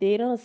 13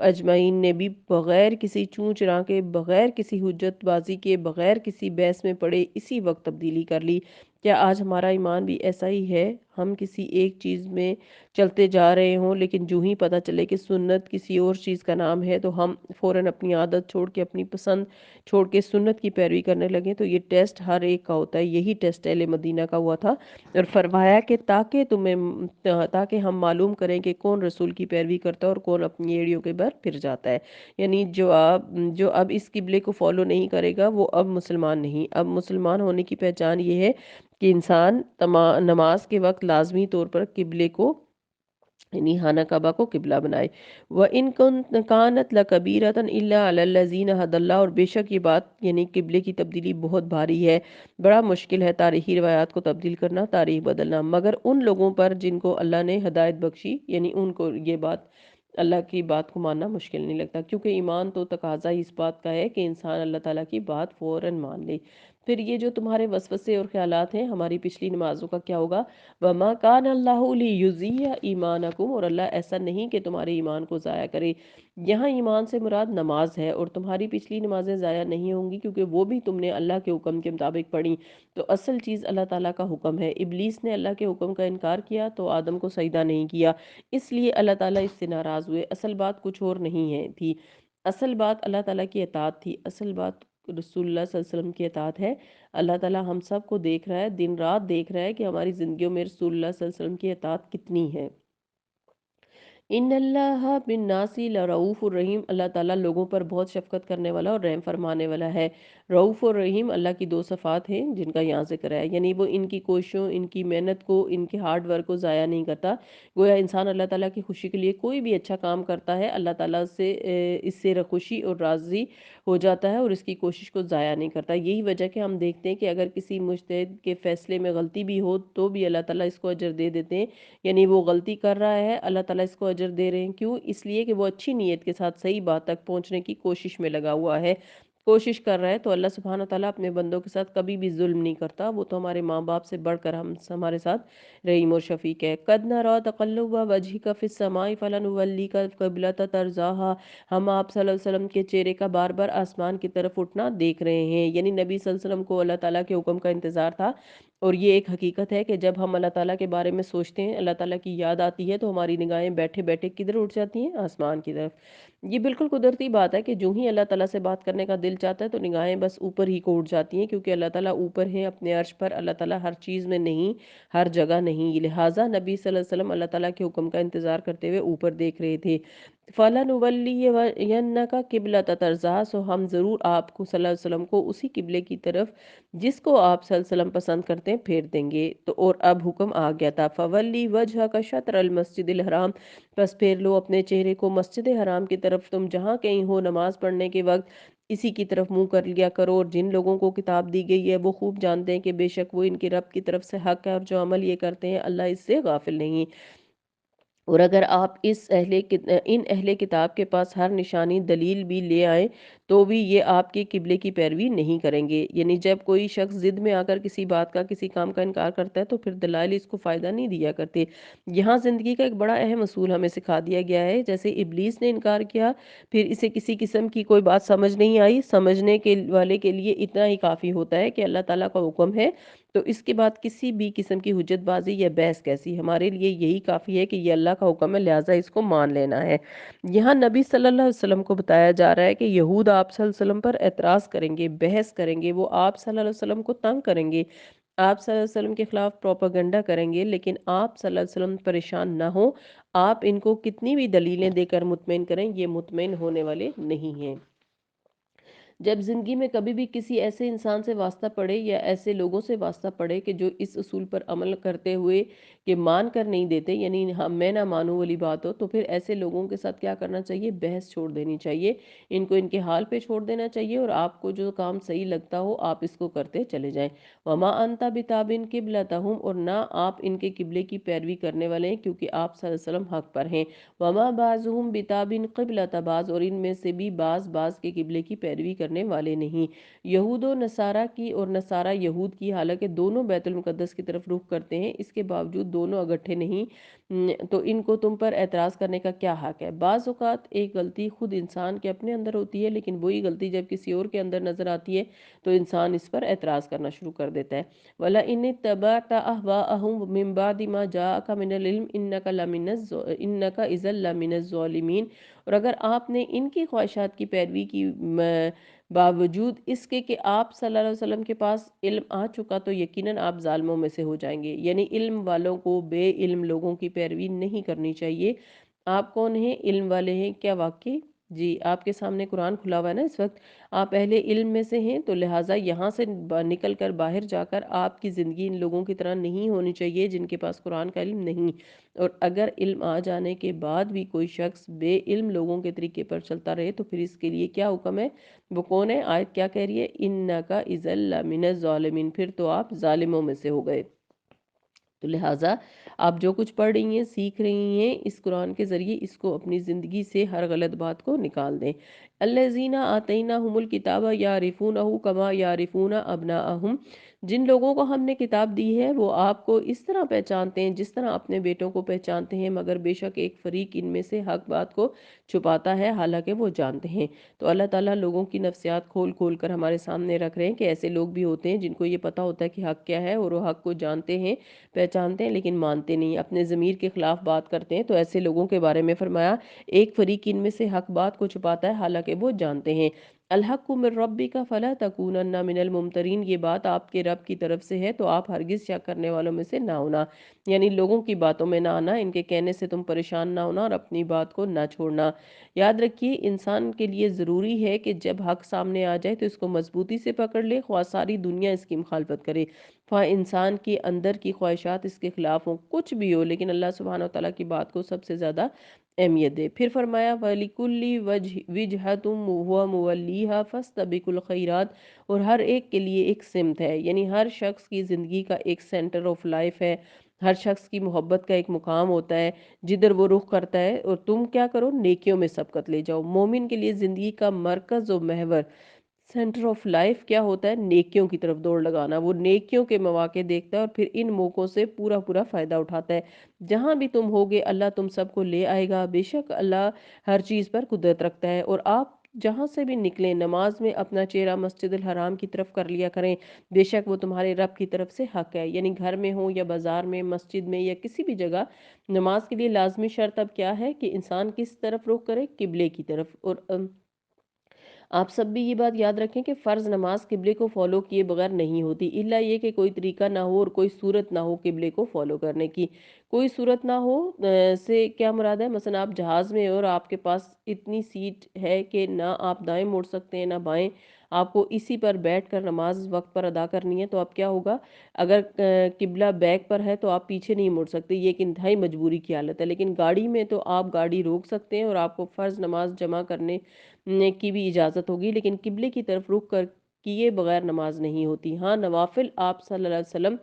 اجمعین نے بھی بغیر کسی چوں چرا کے، بغیر کسی حجت بازی کے، بغیر کسی بحث میں پڑے اسی وقت تبدیلی کر لی۔ کیا آج ہمارا ایمان بھی ایسا ہی ہے؟ ہم کسی ایک چیز میں چلتے جا رہے ہوں، لیکن جو ہی پتہ چلے کہ سنت کسی اور چیز کا نام ہے تو ہم فوراً اپنی عادت چھوڑ کے، اپنی پسند چھوڑ کے سنت کی پیروی کرنے لگیں۔ تو یہ ٹیسٹ ہر ایک کا ہوتا ہے، یہی ٹیسٹ اہل مدینہ کا ہوا تھا، اور فرمایا کہ تاکہ ہم معلوم کریں کہ کون رسول کی پیروی کرتا ہے اور کون اپنی ایڑیوں کے بر پھر جاتا ہے۔ یعنی جو اب اس قبلے کو فالو نہیں کرے گا وہ اب مسلمان نہیں۔ اب مسلمان ہونے کی پہچان یہ ہے کہ انسان نماز کے وقت لازمی طور پر قبلے کو، یعنی خانہ کعبہ کو قبلہ بنائے۔ وَإِن كَانَتْ لَكَبِيرَةً إِلَّا عَلَى الَّذِينَ هَدَى اللَّهُ، اور بے شک یہ بات یعنی قبلے کی تبدیلی بہت بھاری ہے، بڑا مشکل ہے تاریخی روایات کو تبدیل کرنا، تاریخ بدلنا، مگر ان لوگوں پر جن کو اللہ نے ہدایت بخشی، یعنی ان کو یہ بات، اللہ کی بات کو ماننا مشکل نہیں لگتا، کیونکہ ایمان تو تقاضا اس بات کا ہے کہ انسان اللہ تعالیٰ کی بات فوراً مان لے۔ پھر یہ جو تمہارے وسوسے اور خیالات ہیں، ہماری پچھلی نمازوں کا کیا ہوگا؟ وَمَا كَانَ اللَّهُ لِيُضِيعَ إِيمَانَكُمْ، اور اللہ ایسا نہیں کہ تمہارے ایمان کو ضائع کرے۔ یہاں ایمان سے مراد نماز ہے، اور تمہاری پچھلی نمازیں ضائع نہیں ہوں گی کیونکہ وہ بھی تم نے اللہ کے حکم کے مطابق پڑھی۔ تو اصل چیز اللہ تعالیٰ کا حکم ہے۔ ابلیس نے اللہ کے حکم کا انکار کیا تو آدم کو سجدہ نہیں کیا، اس لیے اللہ تعالیٰ اس سے ناراض ہوئے۔ اصل بات کچھ اور نہیں ہے تھی، اصل بات اللہ تعالیٰ کی اطاعت تھی، اصل بات رسول اللہ صلی اللہ علیہ وسلم کی اطاعت ہے۔ اللہ تعالیٰ ہم سب کو دیکھ رہا ہے، دن رات دیکھ رہا ہے کہ ہماری زندگیوں میں رسول اللہ صلی اللہ علیہ وسلم کی اطاعت کتنی ہے۔ ان اللہ بالناس لرؤوف الرحیم، اللہ تعالیٰ لوگوں پر بہت شفقت کرنے والا اور رحم فرمانے والا ہے۔ رؤوف اور رحیم اللہ کی دو صفات ہیں جن کا یہاں ذکر ہے، یعنی وہ ان کی کوششوں، ان کی محنت کو، ان کے ہارڈ ورک کو ضائع نہیں کرتا۔ گویا انسان اللہ تعالیٰ کی خوشی کے لیے کوئی بھی اچھا کام کرتا ہے، اللہ تعالیٰ سے اس سے خوشی اور راضی ہو جاتا ہے اور اس کی کوشش کو ضائع نہیں کرتا۔ یہی وجہ کہ ہم دیکھتے ہیں کہ اگر کسی مجتہد کے فیصلے میں غلطی بھی ہو تو بھی اللہ تعالیٰ اس کو اجر دے دیتے ہیں، یعنی وہ غلطی کر رہا ہے، اللہ تعالیٰ اس کو اجر دے رہے ہیں، کیوں؟ اس لیے کہ وہ اچھی نیت کے ساتھ صحیح بات تک پہنچنے کی کوشش میں لگا ہوا ہے، کوشش کر رہا ہے۔ تو اللہ سبحانہ تعالیٰ اپنے بندوں کے ساتھ کبھی بھی ظلم نہیں کرتا، وہ تو ہمارے ماں باپ سے بڑھ کر ہمارے ساتھ رحیم اور شفیق ہے۔ قَدْ نَرَىٰ تَقَلُّبَ وَجْهِكَ فِي السَّمَاءِ فَلَنُوَلِّيَنَّكَ قِبْلَةً تَرْضَاهَا، ہم آپ صلی اللہ علیہ وسلم کے چہرے کا بار بار آسمان کی طرف اٹھنا دیکھ رہے ہیں، یعنی نبی صلی اللہ علیہ وسلم کو اللہ تعالیٰ کے حکم کا انتظار تھا۔ اور یہ ایک حقیقت ہے کہ جب ہم اللہ تعالیٰ کے بارے میں سوچتے ہیں، اللہ تعالیٰ کی یاد آتی ہے، تو ہماری نگاہیں بیٹھے بیٹھے کدھر اٹھ جاتی ہیں؟ آسمان کی طرف۔ یہ بالکل قدرتی بات ہے کہ جو ہی اللہ تعالیٰ سے بات کرنے کا دل چاہتا ہے تو نگاہیں بس اوپر ہی کو اٹھ جاتی ہیں، کیونکہ اللہ تعالیٰ اوپر ہیں اپنے عرش پر، اللہ تعالیٰ ہر چیز میں نہیں، ہر جگہ نہیں، لہٰذا نبی صلی اللہ علیہ وسلم اللہ تعالیٰ کے حکم کا انتظار کرتے ہوئے اوپر دیکھ رہے تھے۔ فَلَنُوَلِّيَنَّكَ قِبْلَةً تَرْضَاهَا، سو ہم ضرور آپ کو صلی اللہ علیہ وسلم کو اسی قبلے کی طرف جس کو آپ صلی اللہ علیہ وسلم پسند کرتے ہیں پھیر دیں گے۔ تو اور اب حکم آ گیا تھا، فَوَلِّ وَجْهَكَ شَطْرَ الْمَسْجِدِ الْحَرَامِ، بس پھیر لو اپنے چہرے کو مسجد حرام کی طرف، تم جہاں کہیں ہو نماز پڑھنے کے وقت اسی کی طرف منہ کر لیا کرو، اور جن لوگوں کو کتاب دی گئی ہے وہ خوب جانتے ہیں کہ بے شک وہ ان کے رب کی طرف سے حق ہے، اور جو عمل یہ کرتے ہیں اللہ اس سے غافل نہیں۔ اور اگر آپ ان اہل کتاب کے پاس ہر نشانی دلیل بھی لے آئیں تو بھی یہ آپ کے قبلے کی پیروی نہیں کریں گے، یعنی جب کوئی شخص ضد میں آ کر کسی بات کا، کسی کام کا انکار کرتا ہے تو پھر دلائل اس کو فائدہ نہیں دیا کرتے۔ یہاں زندگی کا ایک بڑا اہم اصول ہمیں سکھا دیا گیا ہے، جیسے ابلیس نے انکار کیا، پھر اسے کسی قسم کی کوئی بات سمجھ نہیں آئی، سمجھنے کے والے کے لیے اتنا ہی کافی ہوتا ہے کہ اللہ تعالیٰ کا حکم ہے، تو اس کے بعد کسی بھی قسم کی حجت بازی یا بحث کیسی، ہمارے لیے یہی کافی ہے کہ یہ اللہ کا حکم ہے، لہٰذا اس کو مان لینا ہے۔ یہاں نبی صلی اللہ علیہ وسلم کو بتایا جا رہا ہے کہ یہود آپ صلی اللہ علیہ وسلم پر اعتراض کریں گے، بحث کریں گے، وہ آپ صلی اللہ علیہ وسلم کو تنگ کریں گے، آپ صلی اللہ علیہ وسلم کے خلاف پروپیگنڈا کریں گے، لیکن آپ صلی اللہ علیہ وسلم پریشان نہ ہو، آپ ان کو کتنی بھی دلیلیں دے کر مطمئن کریں، یہ مطمئن ہونے والے نہیں ہیں۔ جب زندگی میں کبھی بھی کسی ایسے انسان سے واسطہ پڑے یا ایسے لوگوں سے واسطہ پڑے کہ جو اس اصول پر عمل کرتے ہوئے کہ مان کر نہیں دیتے، یعنی میں نہ مانوں والی بات ہو، تو پھر ایسے لوگوں کے ساتھ کیا کرنا چاہیے؟ بحث چھوڑ دینی چاہیے، ان کو ان کے حال پہ چھوڑ دینا چاہیے، اور آپ کو جو کام صحیح لگتا ہو آپ اس کو کرتے چلے جائیں۔ وَمَا أَنْتَ بِتَابِعٍ قِبْلَتَهُمْ، اور نہ آپ ان کے قبلے کی پیروی کرنے والے ہیں کیونکہ آپ صلی اللہ علیہ وسلم حق پر ہیں۔ وَمَا بَعْضُهُمْ بِتَابِعٍ قِبْلَةَ بَعْضٍ، اور ان میں سے بھی بعض کے قبلے کی پیروی کرنے والے نہیں۔ یہود و نصارہ کی اور نصارہ یہود کی، حالانکہ دونوں بیت المقدس کی طرف رخ کرتے ہیں، اس کے باوجود دونوں اگٹھے نہیں، تو ان کو تم پر اعتراض کرنے کا کیا حق ہے؟ بعض اوقات ایک غلطی خود انسان کے اپنے اندر ہوتی ہے، لیکن وہی غلطی جب کسی اور کے اندر نظر آتی ہے تو انسان اس پر اعتراض کرنا شروع کر دیتا ہے۔ وَلَئِنِ اتَّبَعْتَ أَهْوَاءَهُمْ مِنْ بَعْدِ مَا جَاءَكَ مِنَ الْعِلْمِ إِنَّكَ إِذًا لَمِنَ الظَّالِمِينَ۔ اور اگر آپ نے ان کی خواہشات کی پیروی کی باوجود اس کے کہ آپ صلی اللہ علیہ وسلم کے پاس علم آ چکا، تو یقیناً آپ ظالموں میں سے ہو جائیں گے۔ یعنی علم والوں کو بے علم لوگوں کی پیروی نہیں کرنی چاہیے۔ آپ کون ہیں؟ علم والے ہیں کیا واقعی؟ جی، آپ کے سامنے قرآن کھلا ہوا ہے نا اس وقت، آپ اہل علم میں سے ہیں، تو لہٰذا یہاں سے نکل کر باہر جا کر آپ کی زندگی ان لوگوں کی طرح نہیں ہونی چاہیے جن کے پاس قرآن کا علم نہیں۔ اور اگر علم آ جانے کے بعد بھی کوئی شخص بے علم لوگوں کے طریقے پر چلتا رہے تو پھر اس کے لیے کیا حکم ہے؟ وہ کون ہے؟ آیت کیا کہہ رہی ہے؟ اِنَّكَ إِذًا لَمِنَ الظَّالِمِينَ، پھر تو آپ ظالموں میں سے ہو گئے۔ تو لہٰذا آپ جو کچھ پڑھ رہی ہیں، سیکھ رہی ہیں، اس قرآن کے ذریعے اس کو اپنی زندگی سے ہر غلط بات کو نکال دیں۔ الَّذِينَ آتَيْنَاهُمُ الْكِتَابَ يَعْرِفُونَهُ كَمَا يَعْرِفُونَ أَبْنَاءَهُمْ۔ جن لوگوں کو ہم نے کتاب دی ہے وہ آپ کو اس طرح پہچانتے ہیں جس طرح اپنے بیٹوں کو پہچانتے ہیں، مگر بے شک ایک فریق ان میں سے حق بات کو چھپاتا ہے، حالانکہ وہ جانتے ہیں۔ تو اللہ تعالیٰ لوگوں کی نفسیات کھول کھول کر ہمارے سامنے رکھ رہے ہیں کہ ایسے لوگ بھی ہوتے ہیں جن کو یہ پتہ ہوتا ہے کہ حق کیا ہے اور وہ حق کو جانتے ہیں، پہچانتے ہیں، لیکن مانتے نہیں، اپنے ضمیر کے خلاف بات کرتے ہیں۔ تو ایسے لوگوں کے بارے میں فرمایا ایک فریق ان میں سے حق بات کو چھپاتا ہے حالانکہ وہ جانتے ہیں۔ الحق من ربک فلا تکونن من الممترین، یہ بات آپ کے رب کی طرف سے ہے تو آپ ہرگز شک کرنے والوں میں سے نہ ہونا، یعنی لوگوں کی باتوں میں نہ آنا، ان کے کہنے سے تم پریشان نہ ہونا اور اپنی بات کو نہ چھوڑنا۔ یاد رکھیے انسان کے لیے ضروری ہے کہ جب حق سامنے آ جائے تو اس کو مضبوطی سے پکڑ لے، خواہ ساری دنیا اس کی مخالفت کرے، خواہ انسان کے اندر کی خواہشات اس کے خلاف ہوں، کچھ بھی ہو، لیکن اللہ سبحانہ وتعالیٰ کی بات کو سب سے زیادہ اہمیت دے۔ پھر فرمایا وَلِكُلِّ وِجْهَةٌ هُوَ مُوَلِّيهَا فَاسْتَبِقُوا الْخَيْرَاتِ، اور ہر ایک کے لیے ایک سمت ہے، یعنی ہر شخص کی زندگی کا ایک سینٹر آف لائف ہے، ہر شخص کی محبت کا ایک مقام ہوتا ہے جدھر وہ رخ کرتا ہے، اور تم کیا کرو؟ نیکیوں میں سبقت لے جاؤ۔ مومن کے لیے زندگی کا مرکز و محور، سینٹر آف لائف کیا ہوتا ہے؟ نیکیوں کی طرف دوڑ لگانا، وہ نیکیوں کے مواقع دیکھتا ہے اور پھر ان موقعوں سے پورا پورا فائدہ اٹھاتا ہے۔ جہاں بھی تم ہوگے اللہ تم سب کو لے آئے گا، بے شک اللہ ہر چیز پر قدرت رکھتا ہے۔ اور آپ جہاں سے بھی نکلیں نماز میں اپنا چہرہ مسجد الحرام کی طرف کر لیا کریں، بے شک وہ تمہارے رب کی طرف سے حق ہے۔ یعنی گھر میں ہو یا بازار میں، مسجد میں یا کسی بھی جگہ، نماز کے لیے لازمی شرط اب کیا ہے کہ انسان کس طرف رخ کرے؟ قبلے کی طرف۔ اور آپ سب بھی یہ بات یاد رکھیں کہ فرض نماز قبلے کو فالو کیے بغیر نہیں ہوتی، الا یہ کہ کوئی طریقہ نہ ہو اور کوئی صورت نہ ہو قبلے کو فالو کرنے کی۔ کوئی صورت نہ ہو سے کیا مراد ہے؟ مثلا آپ جہاز میں اور آپ کے پاس اتنی سیٹ ہے کہ نہ آپ دائیں موڑ سکتے ہیں نہ بائیں، آپ کو اسی پر بیٹھ کر نماز وقت پر ادا کرنی ہے، تو اب کیا ہوگا؟ اگر قبلہ بیک پر ہے تو آپ پیچھے نہیں مڑ سکتے، یہ ایک انتہائی مجبوری کی حالت ہے۔ لیکن گاڑی میں تو آپ گاڑی روک سکتے ہیں اور آپ کو فرض نماز جمع کرنے کی بھی اجازت ہوگی، لیکن قبلے کی طرف رخ کر کیے بغیر نماز نہیں ہوتی۔ ہاں، نوافل آپ صلی اللہ علیہ وسلم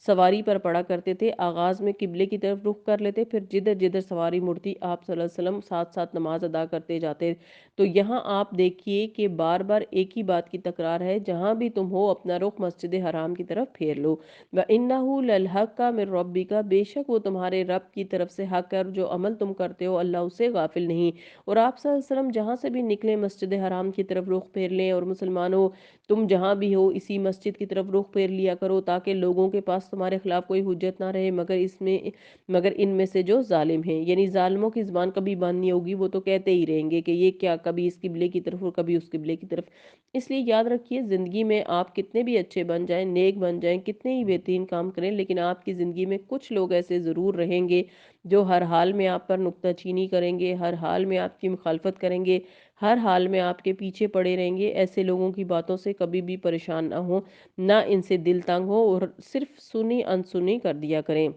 سواری پر پڑھا کرتے تھے، آغاز میں قبلے کی طرف رخ کر لیتے، پھر جدھر جدھر سواری مڑتی آپ صلی اللہ علیہ وسلم ساتھ ساتھ نماز ادا کرتے جاتے۔ تو یہاں آپ دیکھیے کہ بار بار ایک ہی بات کی تکرار ہے، جہاں بھی تم ہو اپنا رخ مسجد حرام کی طرف پھیر لو۔ وَإِنَّهُ لَلْحَقَّ مِن رَبِّكَ، بے شک وہ تمہارے رب کی طرف سے حق ہے، اور جو عمل تم کرتے ہو اللہ اسے غافل نہیں۔ اور آپ صلی اللہ علیہ وسلم جہاں سے بھی نکلے مسجد حرام کی طرف رخ پھیر لیں، اور مسلمانوں تم جہاں بھی ہو اسی مسجد کی طرف رخ پھیر لیا کرو تاکہ لوگوں کے پاس تمہارے خلاف کوئی حجت نہ رہے مگر ان میں سے جو ظالم ہیں، یعنی ظالموں کی زبان کبھی بند نہیں ہوگی، وہ تو کہتے ہی رہیں گے کہ یہ کیا، کبھی اس قبلے کی طرف اور کبھی اس قبلے کی طرف۔ اس لیے یاد رکھیے زندگی میں آپ کتنے بھی اچھے بن جائیں، نیک بن جائیں، کتنے ہی بہترین کام کریں، لیکن آپ کی زندگی میں کچھ لوگ ایسے ضرور رہیں گے جو ہر حال میں آپ پر نکتہ چینی کریں گے، ہر حال میں آپ کی مخالفت کریں گے، ہر حال میں آپ کے پیچھے پڑے رہیں گے۔ ایسے لوگوں کی باتوں سے کبھی بھی پریشان نہ ہو، نہ ان سے دل تنگ ہو، اور صرف سنی انسنی کر دیا کریں،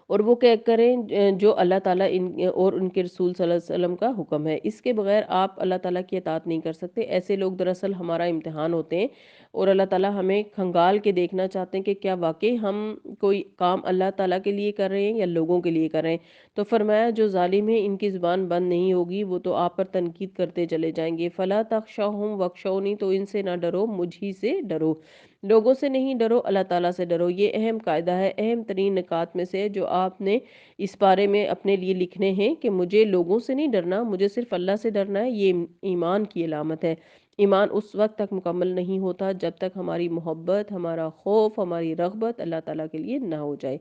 اور وہ کیا کریں جو اللہ تعالیٰ اور ان کے رسول صلی اللہ علیہ وسلم کا حکم ہے۔ اس کے بغیر آپ اللہ تعالیٰ کی اطاعت نہیں کر سکتے۔ ایسے لوگ دراصل ہمارا امتحان ہوتے ہیں، اور اللہ تعالیٰ ہمیں کھنگال کے دیکھنا چاہتے ہیں کہ کیا واقعی ہم کوئی کام اللہ تعالیٰ کے لیے کر رہے ہیں یا لوگوں کے لیے کر رہے ہیں۔ تو فرمایا جو ظالم ہیں ان کی زبان بند نہیں ہوگی، وہ تو آپ پر تنقید کرتے چلے جائیں گے۔ فلا تخشوہم وخشونی، تو ان سے نہ ڈرو، مجھ ہی سے ڈرو، لوگوں سے نہیں ڈرو، اللہ تعالیٰ سے ڈرو۔ یہ اہم قاعدہ ہے، اہم ترین نکات میں سے جو آپ نے اس بارے میں اپنے لیے لکھنے ہیں کہ مجھے لوگوں سے نہیں ڈرنا، مجھے صرف اللہ سے ڈرنا ہے۔ یہ ایمان کی علامت ہے۔ ایمان اس وقت تک مکمل نہیں ہوتا جب تک ہماری محبت، ہمارا خوف، ہماری رغبت اللہ تعالیٰ کے لیے نہ ہو جائے۔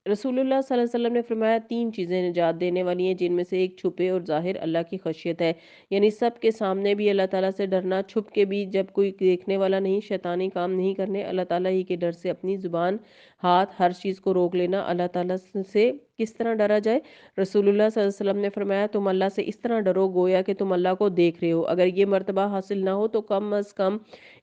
رسول اللہ صلی اللہ علیہ وسلم نے فرمایا 3 چیزیں نجات دینے والی ہیں، جن میں سے ایک چھپے اور ظاہر اللہ کی خشیت ہے، یعنی سب کے سامنے بھی اللہ تعالیٰ سے ڈرنا، چھپ کے بھی جب کوئی دیکھنے والا نہیں، شیطانی کام نہیں کرنے، اللہ تعالیٰ ہی کے ڈر سے اپنی زبان، ہاتھ، ہر چیز کو روک لینا۔ اللہ تعالیٰ سے کس طرح ڈرا جائے؟ رسول اللہ صلی اللہ علیہ وسلم نے فرمایا تم اللہ سے اس طرح ڈرو گویا کہ تم اللہ کو دیکھ رہے ہو، اگر یہ مرتبہ حاصل نہ ہو تو کم از کم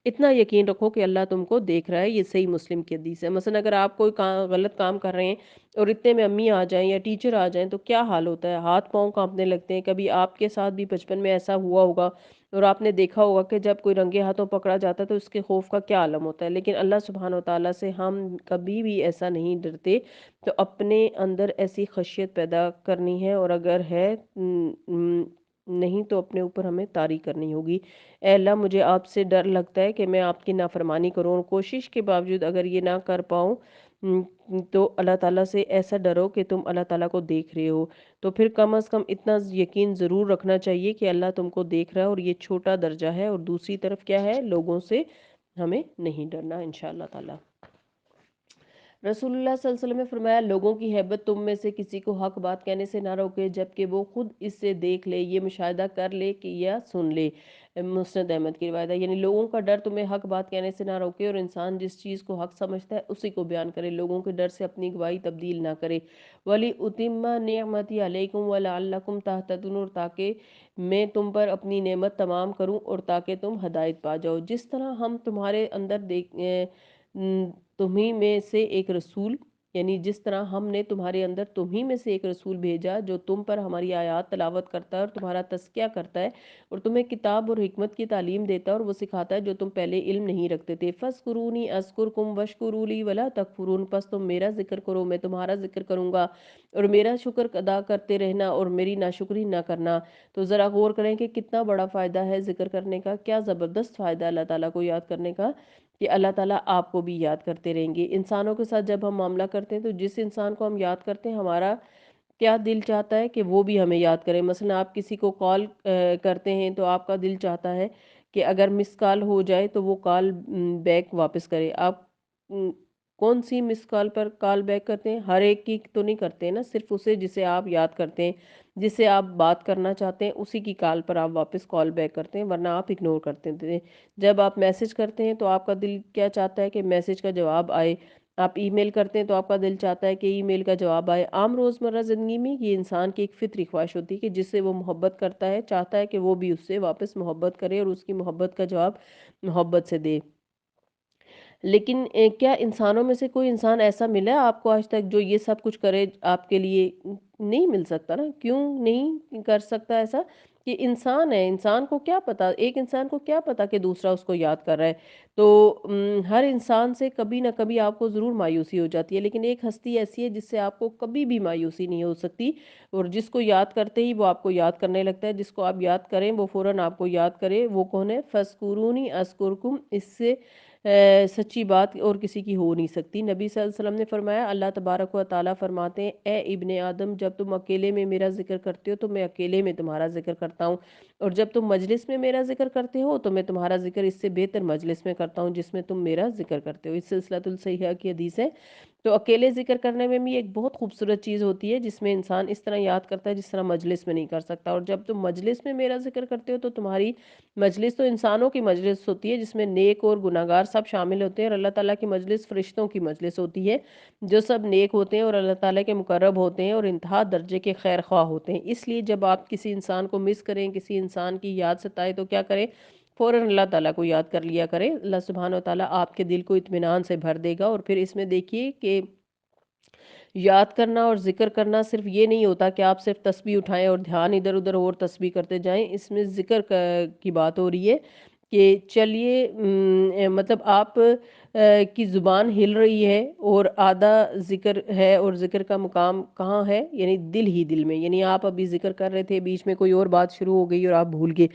اتنا یقین رکھو کہ اللہ تم کو دیکھ رہا ہے۔ یہ صحیح مسلم کی حدیث ہے۔ مثلا اگر آپ کوئی غلط کام کر رہے ہیں اور اتنے میں امی آ جائیں یا ٹیچر آ جائیں تو کیا حال ہوتا ہے؟ ہاتھ پاؤں کانپنے لگتے ہیں۔ کبھی آپ کے ساتھ بھی بچپن میں ایسا ہوا ہوگا اور آپ نے دیکھا ہوگا کہ جب کوئی رنگے ہاتھوں پکڑا جاتا ہے تو اس کے خوف کا کیا عالم ہوتا ہے، لیکن اللہ سبحانہ و تعالیٰ سے ہم کبھی بھی ایسا نہیں ڈرتے۔ تو اپنے اندر ایسی خشیت پیدا کرنی ہے، اور اگر ہے نہیں تو اپنے اوپر ہمیں طاری کرنی ہوگی۔ اے اللہ مجھے آپ سے ڈر لگتا ہے کہ میں آپ کی نافرمانی کروں، اور کوشش کے باوجود اگر یہ نہ کر پاؤں تو اللہ تعالیٰ سے ایسا ڈرو کہ تم اللہ تعالیٰ کو دیکھ رہے ہو۔ تو پھر کم از کم اتنا یقین ضرور رکھنا چاہیے کہ اللہ تم کو دیکھ رہا ہے، اور یہ چھوٹا درجہ ہے۔ اور دوسری طرف کیا ہے؟ لوگوں سے ہمیں نہیں ڈرنا انشاءاللہ تعالیٰ۔ رسول اللہ صلی اللہ علیہ وسلم نے فرمایا لوگوں کی ہیبت تم میں سے کسی کو حق بات کہنے سے نہ روکے جبکہ وہ خود اس سے دیکھ لے، یہ مشاہدہ کر لے کہ یا سن لے۔ مسند احمد کی روایت ہے، یعنی لوگوں کا ڈر تمہیں حق بات کہنے سے نہ روکے، اور انسان جس چیز کو حق سمجھتا ہے اسی کو بیان کرے، لوگوں کے ڈر سے اپنی گواہی تبدیل نہ کرے۔ ولی اتم نعمتی علیکم ولعلکم تہتدون، اور تاکہ میں تم پر اپنی نعمت تمام کروں اور تاکہ تم ہدایت پا جاؤ۔ جس طرح ہم تمہارے اندر تمہیں میں سے ایک رسول، یعنی جس طرح ہم نے تمہارے اندر تمہیں میں سے ایک رسول بھیجا جو تم پر ہماری آیات تلاوت کرتا ہے اور تمہارا تزکیہ کرتا ہے اور تمہیں کتاب اور حکمت کی تعلیم دیتا ہے اور وہ سکھاتا ہے جو تم پہلے علم نہیں رکھتے تھے۔ فَاذْكُرُونِي أَذْكُرْكُمْ وَاشْكُرُوا لِي وَلَا تَكْفُرُونَ، پس تم میرا ذکر کرو میں تمہارا ذکر کروں گا، اور میرا شکر ادا کرتے رہنا اور میری ناشکری نہ کرنا۔ تو ذرا غور کریں کہ کتنا بڑا فائدہ ہے ذکر کرنے کا، کیا زبردست فائدہ ہے اللہ تعالیٰ کو یاد کرنے کا، کہ اللہ تعالیٰ آپ کو بھی یاد کرتے رہیں گے۔ انسانوں کے ساتھ جب ہم معاملہ کرتے ہیں تو جس انسان کو ہم یاد کرتے ہیں ہمارا کیا دل چاہتا ہے کہ وہ بھی ہمیں یاد کرے۔ مثلا آپ کسی کو کال کرتے ہیں تو آپ کا دل چاہتا ہے کہ اگر مس کال ہو جائے تو وہ کال بیک واپس کرے۔ آپ کون سی مس کال پر کال بیک کرتے ہیں؟ ہر ایک کی تو نہیں کرتے ہیں نا، صرف اسے جسے آپ یاد کرتے ہیں، جس سے آپ بات کرنا چاہتے ہیں اسی کی کال پر آپ واپس کال بیک کرتے ہیں، ورنہ آپ اگنور کرتے ہیں۔ جب آپ میسج کرتے ہیں تو آپ کا دل کیا چاہتا ہے کہ میسج کا جواب آئے، آپ ای میل کرتے ہیں تو آپ کا دل چاہتا ہے کہ ای میل کا جواب آئے۔ عام روزمرہ زندگی میں یہ انسان کی ایک فطری خواہش ہوتی ہے کہ جس سے وہ محبت کرتا ہے چاہتا ہے کہ وہ بھی اس سے واپس محبت کرے اور اس کی محبت کا جواب محبت سے دے۔ لیکن کیا انسانوں میں سے کوئی انسان ایسا ملا ہے آپ کو آج تک جو یہ سب کچھ کرے آپ کے لیے؟ نہیں مل سکتا نا۔ کیوں نہیں کر سکتا ایسا؟ کہ انسان ہے، انسان کو کیا پتا، ایک انسان کو کیا پتا کہ دوسرا اس کو یاد کر رہا ہے۔ تو ہر انسان سے کبھی نہ کبھی آپ کو ضرور مایوسی ہو جاتی ہے، لیکن ایک ہستی ایسی ہے جس سے آپ کو کبھی بھی مایوسی نہیں ہو سکتی، اور جس کو یاد کرتے ہی وہ آپ کو یاد کرنے لگتا ہے، جس کو آپ یاد کریں وہ فوراً آپ کو یاد کرے۔ وہ کون ہے؟ فَاذْكُرُونِي أَذْكُرْكُمْ، اس سے سچی بات اور کسی کی ہو نہیں سکتی۔ نبی صلی اللہ علیہ وسلم نے فرمایا اللہ تبارک و تعالیٰ فرماتے ہیں اے ابن آدم جب تم اکیلے میں میرا ذکر کرتے ہو تو میں اکیلے میں تمہارا ذکر کرتا ہوں، اور جب تم مجلس میں میرا ذکر کرتے ہو تو میں تمہارا ذکر اس سے بہتر مجلس میں کرتا ہوں جس میں تم میرا ذکر کرتے ہو۔ اس سلسلۃ الصحیحہ کی حدیث ہے۔ تو اکیلے ذکر کرنے میں بھی ایک بہت خوبصورت چیز ہوتی ہے جس میں انسان اس طرح یاد کرتا ہے جس طرح مجلس میں نہیں کر سکتا، اور جب تم مجلس میں میرا ذکر کرتے ہو تو تمہاری مجلس تو انسانوں کی مجلس ہوتی ہے جس میں نیک اور گناہگار سب شامل ہوتے ہیں، اور اللہ تعالیٰ کی مجلس فرشتوں کی مجلس ہوتی ہے جو سب نیک ہوتے ہیں اور اللہ تعالیٰ کے مقرب ہوتے ہیں اور انتہا درجے کے خیر خواہ ہوتے ہیں۔ اس لیے جب آپ کسی انسان کو مس کریں، کسی انسان کی یاد ستائے تو کیا کریں؟ فوراً اللہ تعالیٰ کو یاد کر لیا کریں۔ اللہ سبحانہ و تعالیٰ آپ کے دل کو اطمینان سے بھر دے گا۔ اور پھر اس میں دیکھیے کہ یاد کرنا اور ذکر کرنا صرف یہ نہیں ہوتا کہ آپ صرف تسبیح اٹھائیں اور دھیان ادھر ادھر اور تسبیح کرتے جائیں، اس میں ذکر کی بات ہو رہی ہے کہ چلیے مطلب آپ کی زبان ہل رہی ہے اور آدھا ذکر ہے، اور ذکر کا مقام کہاں ہے؟ یعنی دل ہی دل میں، یعنی آپ ابھی ذکر کر رہے تھے، بیچ میں کوئی اور بات شروع ہو گئی اور آپ بھول گئے.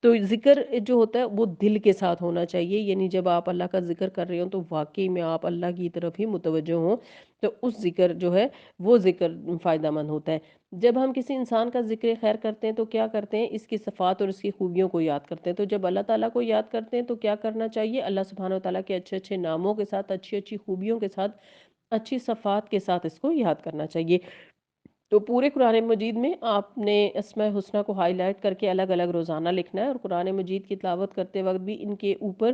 تو ذکر جو ہوتا ہے وہ دل کے ساتھ ہونا چاہیے، یعنی جب آپ اللہ کا ذکر کر رہے ہوں تو واقعی میں آپ اللہ کی طرف ہی متوجہ ہوں، تو اس ذکر جو ہے وہ ذکر فائدہ مند ہوتا ہے. جب ہم کسی انسان کا ذکر خیر کرتے ہیں تو کیا کرتے ہیں؟ اس کی صفات اور اس کی خوبیوں کو یاد کرتے ہیں. تو جب اللہ تعالیٰ کو یاد کرتے ہیں تو کیا کرنا چاہیے؟ اللہ سبحانہ و تعالیٰ کے اچھے اچھے ناموں کے ساتھ، اچھی اچھی خوبیوں کے ساتھ، اچھی صفات کے ساتھ اس کو یاد کرنا چاہیے. تو پورے قرآن مجید میں آپ نے اسماء حسنہ کو ہائی لائٹ کر کے الگ الگ روزانہ لکھنا ہے، اور قرآن مجید کی تلاوت کرتے وقت بھی ان کے اوپر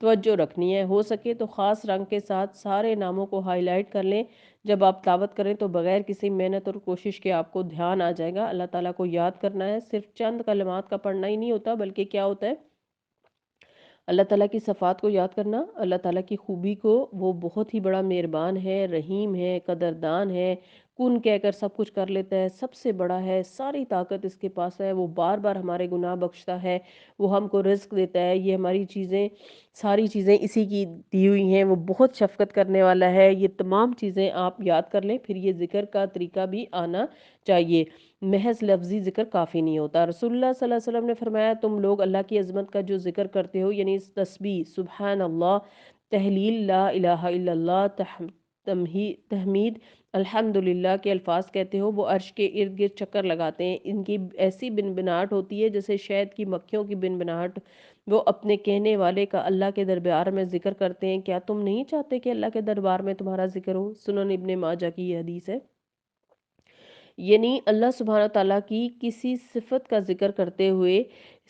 توجہ رکھنی ہے. ہو سکے تو خاص رنگ کے ساتھ سارے ناموں کو ہائی لائٹ کر لیں. جب آپ تلاوت کریں تو بغیر کسی محنت اور کوشش کے آپ کو دھیان آ جائے گا. اللہ تعالیٰ کو یاد کرنا ہے، صرف چند کلمات کا پڑھنا ہی نہیں ہوتا، بلکہ کیا ہوتا ہے؟ اللہ تعالیٰ کی صفات کو یاد کرنا، اللہ تعالیٰ کی خوبی کو، وہ بہت ہی بڑا مہربان ہے، رحیم ہے، قدردان ہے، کن کہہ کر سب کچھ کر لیتا ہے، سب سے بڑا ہے، ساری طاقت اس کے پاس ہے، وہ بار بار ہمارے گناہ بخشتا ہے، وہ ہم کو رزق دیتا ہے. یہ ہماری چیزیں، ساری چیزیں اسی کی دی ہوئی ہیں. وہ بہت شفقت کرنے والا ہے. یہ تمام چیزیں آپ یاد کر لیں. پھر یہ ذکر کا طریقہ بھی آنا چاہیے، محض لفظی ذکر کافی نہیں ہوتا. رسول اللہ صلی اللہ علیہ وسلم نے فرمایا، تم لوگ اللہ کی عظمت کا جو ذکر کرتے ہو، یعنی تسبیح، سبحان اللہ، تحلیل، لا الہ الا اللہ، تحمید، الحمدللہ کے الفاظ کہتے ہو، وہ عرش کے ارد گرد چکر لگاتے ہیں. ان کی ایسی بنبناہٹ ہوتی ہے جیسے شہد کی مکھیوں کی بنبناہٹ. وہ اپنے کہنے والے کا اللہ کے دربار میں ذکر کرتے ہیں. کیا تم نہیں چاہتے کہ اللہ کے دربار میں تمہارا ذکر ہو؟ سنن ابن ماجہ کی یہ حدیث ہے. یعنی اللہ سبحانہ تعالیٰ کی کسی صفت کا ذکر کرتے ہوئے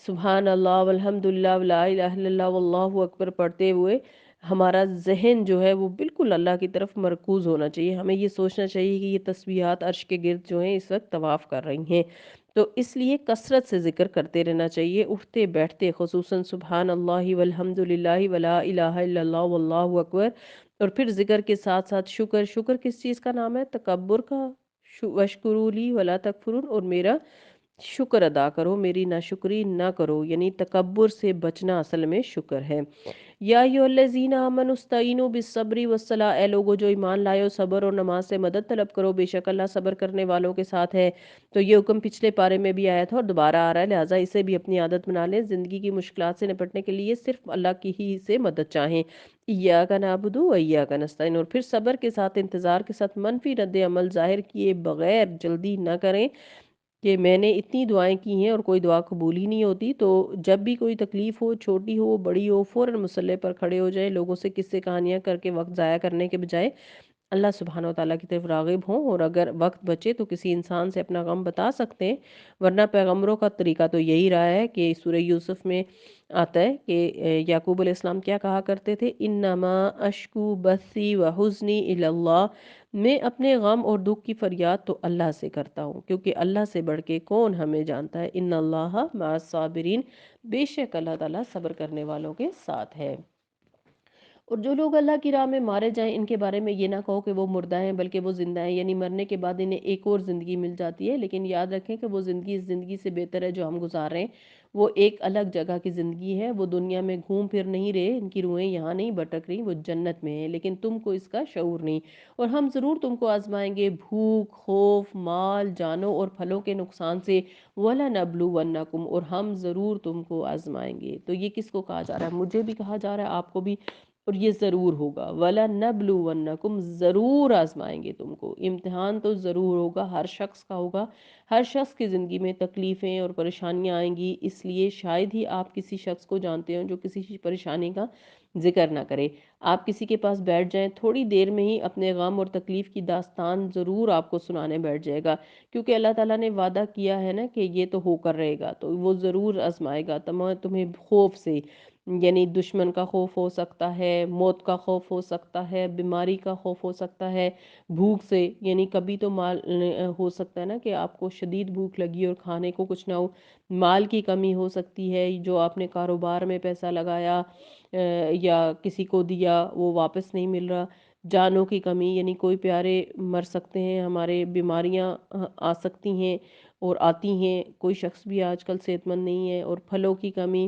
سبحان اللہ والحمدللہ ولا الہ الا اللہ واللہ اکبر پڑھتے ہوئے ہمارا ذہن جو ہے وہ بالکل اللہ کی طرف مرکوز ہونا چاہیے. ہمیں یہ سوچنا چاہیے کہ یہ تسبیحات عرش کے گرد جو ہیں اس وقت طواف کر رہی ہیں. تو اس لیے کثرت سے ذکر کرتے رہنا چاہیے، اٹھتے بیٹھتے، خصوصاً سبحان اللہ والحمدللہ ولا الہ الا اللہ واللہ اکبر. اور پھر ذکر کے ساتھ ساتھ شکر. شکر کس چیز کا نام ہے؟ تکبر کا. وشکروا لی ولا تکفرون، اور میرا شکر ادا کرو، میری ناشکری نہ کرو. یعنی تکبر سے بچنا اصل میں شکر ہے. یا ایھا الذین آمنوا استعینوا بالصبر والصلاۃ، اے لوگو جو ایمان لائے ہو، صبر اور نماز سے مدد طلب کرو، بے شک اللہ صبر کرنے والوں کے ساتھ ہے. تو یہ حکم پچھلے پارے میں بھی آیا تھا اور دوبارہ آ رہا ہے، لہٰذا اسے بھی اپنی عادت بنا لیں. زندگی کی مشکلات سے نپٹنے کے لیے صرف اللہ کی ہی سے مدد چاہیں. ایاک نعبد و ایاک نستعین. اور پھر صبر کے ساتھ، انتظار کے ساتھ، منفی رد عمل ظاہر کیے بغیر جلدی نہ کریں کہ میں نے اتنی دعائیں کی ہیں اور کوئی دعا قبول ہی نہیں ہوتی. تو جب بھی کوئی تکلیف ہو، چھوٹی ہو بڑی ہو، فوراً مصلے پر کھڑے ہو جائیں. لوگوں سے قصے کہانیاں کر کے وقت ضائع کرنے کے بجائے اللہ سبحانہ و تعالیٰ کی طرف راغب ہوں، اور اگر وقت بچے تو کسی انسان سے اپنا غم بتا سکتے ہیں. ورنہ پیغمبروں کا طریقہ تو یہی رہا ہے کہ سورہ یوسف میں آتا ہے کہ یعقوب علیہ السلام کیا کہا کرتے تھے؟ انما اشکو بثی و حزنی الی اللہ، میں اپنے غم اور دکھ کی فریاد تو اللہ سے کرتا ہوں، کیونکہ اللہ سے بڑھ کے کون ہمیں جانتا ہے. ان اللہ مع الصابرین، بے شک اللہ تعالیٰ صبر کرنے والوں کے ساتھ ہے. اور جو لوگ اللہ کی راہ میں مارے جائیں، ان کے بارے میں یہ نہ کہو کہ وہ مردہ ہیں، بلکہ وہ زندہ ہیں. یعنی مرنے کے بعد انہیں ایک اور زندگی مل جاتی ہے، لیکن یاد رکھیں کہ وہ زندگی اس زندگی سے بہتر ہے جو ہم گزار رہے ہیں. وہ ایک الگ جگہ کی زندگی ہے. وہ دنیا میں گھوم پھر نہیں رہے، ان کی روحیں یہاں نہیں بھٹک رہی، وہ جنت میں ہیں، لیکن تم کو اس کا شعور نہیں. اور ہم ضرور تم کو آزمائیں گے، بھوک، خوف، مال، جانوں اور پھلوں کے نقصان سے. وَلَنَبْلُوَنَّكُمْ، اور ہم ضرور تم کو آزمائیں گے. تو یہ کس کو کہا جا رہا ہے؟ مجھے بھی کہا جا رہا ہے، آپ کو بھی. اور یہ ضرور ہوگا، وَلَنَبْلُوَنَّكُمْ، ضرور آزمائیں گے تم کو. امتحان تو ضرور ہوگا، ہر شخص کا ہوگا. ہر شخص کی زندگی میں تکلیفیں اور پریشانیاں آئیں گی. اس لیے شاید ہی آپ کسی شخص کو جانتے ہوں جو کسی پریشانی کا ذکر نہ کرے. آپ کسی کے پاس بیٹھ جائیں، تھوڑی دیر میں ہی اپنے غم اور تکلیف کی داستان ضرور آپ کو سنانے بیٹھ جائے گا. کیونکہ اللہ تعالیٰ نے وعدہ کیا ہے نا کہ یہ تو ہو کر رہے گا، تو وہ ضرور آزمائے گا تمہیں خوف سے. یعنی دشمن کا خوف ہو سکتا ہے، موت کا خوف ہو سکتا ہے، بیماری کا خوف ہو سکتا ہے، بھوک سے. یعنی کبھی تو مال ہو سکتا ہے نا کہ آپ کو شدید بھوک لگی اور کھانے کو کچھ نہ ہو. مال کی کمی ہو سکتی ہے، جو آپ نے کاروبار میں پیسہ لگایا یا کسی کو دیا وہ واپس نہیں مل رہا. جانوں کی کمی، یعنی کوئی پیارے مر سکتے ہیں ہمارے، بیماریاں آ سکتی ہیں اور آتی ہیں. کوئی شخص بھی آج کل صحت مند نہیں ہے. اور پھلوں کی کمی،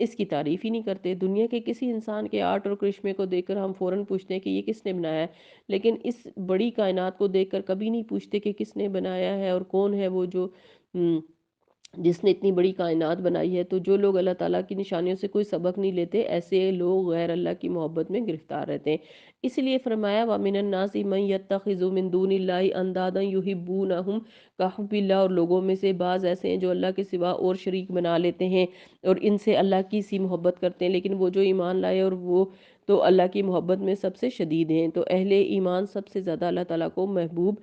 اس کی تعریف ہی نہیں کرتے۔ دنیا کے کسی انسان کے آرٹ اور کرشمے کو دیکھ کر ہم فوراً پوچھتے ہیں کہ یہ کس نے بنایا ہے، لیکن اس بڑی کائنات کو دیکھ کر کبھی نہیں پوچھتے کہ کس نے بنایا ہے اور کون ہے وہ جو جس نے اتنی بڑی کائنات بنائی ہے۔ تو جو لوگ اللہ تعالیٰ کی نشانیوں سے کوئی سبق نہیں لیتے، ایسے لوگ غیر اللہ کی محبت میں گرفتار رہتے ہیں۔ اس لیے فرمایا وَمِنَ النَّاسِ مَن يَتَّخِذُ مِن دُونِ اللَّهِ أَندَادًا يُحِبُّونَهُمْ كَحُبِّ اللَّهِ، اور لوگوں میں سے بعض ایسے ہیں جو اللہ کے سوا اور شریک بنا لیتے ہیں اور ان سے اللہ کی سی محبت کرتے ہیں، لیکن وہ جو ایمان لائے اور وہ تو اللہ کی محبت میں سب سے شدید ہیں۔ تو اہل ایمان سب سے زیادہ اللہ تعالیٰ کو محبوب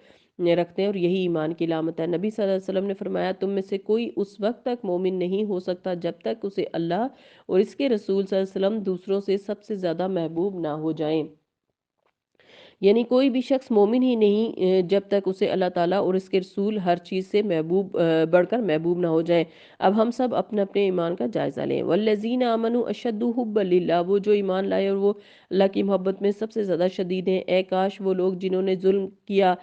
رکھتے ہیں اور یہی ایمان کی علامت ہے۔ نبی صلی اللہ علیہ وسلم نے فرمایا تم میں سے کوئی اس وقت تک مومن نہیں ہو سکتا جب تک اسے اللہ اور اس کے رسول صلی اللہ علیہ وسلم دوسروں سے سب سے زیادہ محبوب نہ ہو جائیں۔ یعنی کوئی بھی شخص مومن ہی نہیں جب تک اسے اللہ تعالیٰ اور اس کے رسول ہر چیز سے محبوب بڑھ کر محبوب نہ ہو جائیں۔ اب ہم سب اپنے اپنے ایمان کا جائزہ لیں۔ وَالَّذِينَ آمَنُوا أَشَدُّ حُبًّا لِلَّهِ، وہ جو ایمان لائے اور وہ اللہ کی محبت میں سب سے زیادہ شدید ہیں۔ اے کاش وہ لوگ جنہوں نے ظلم کیا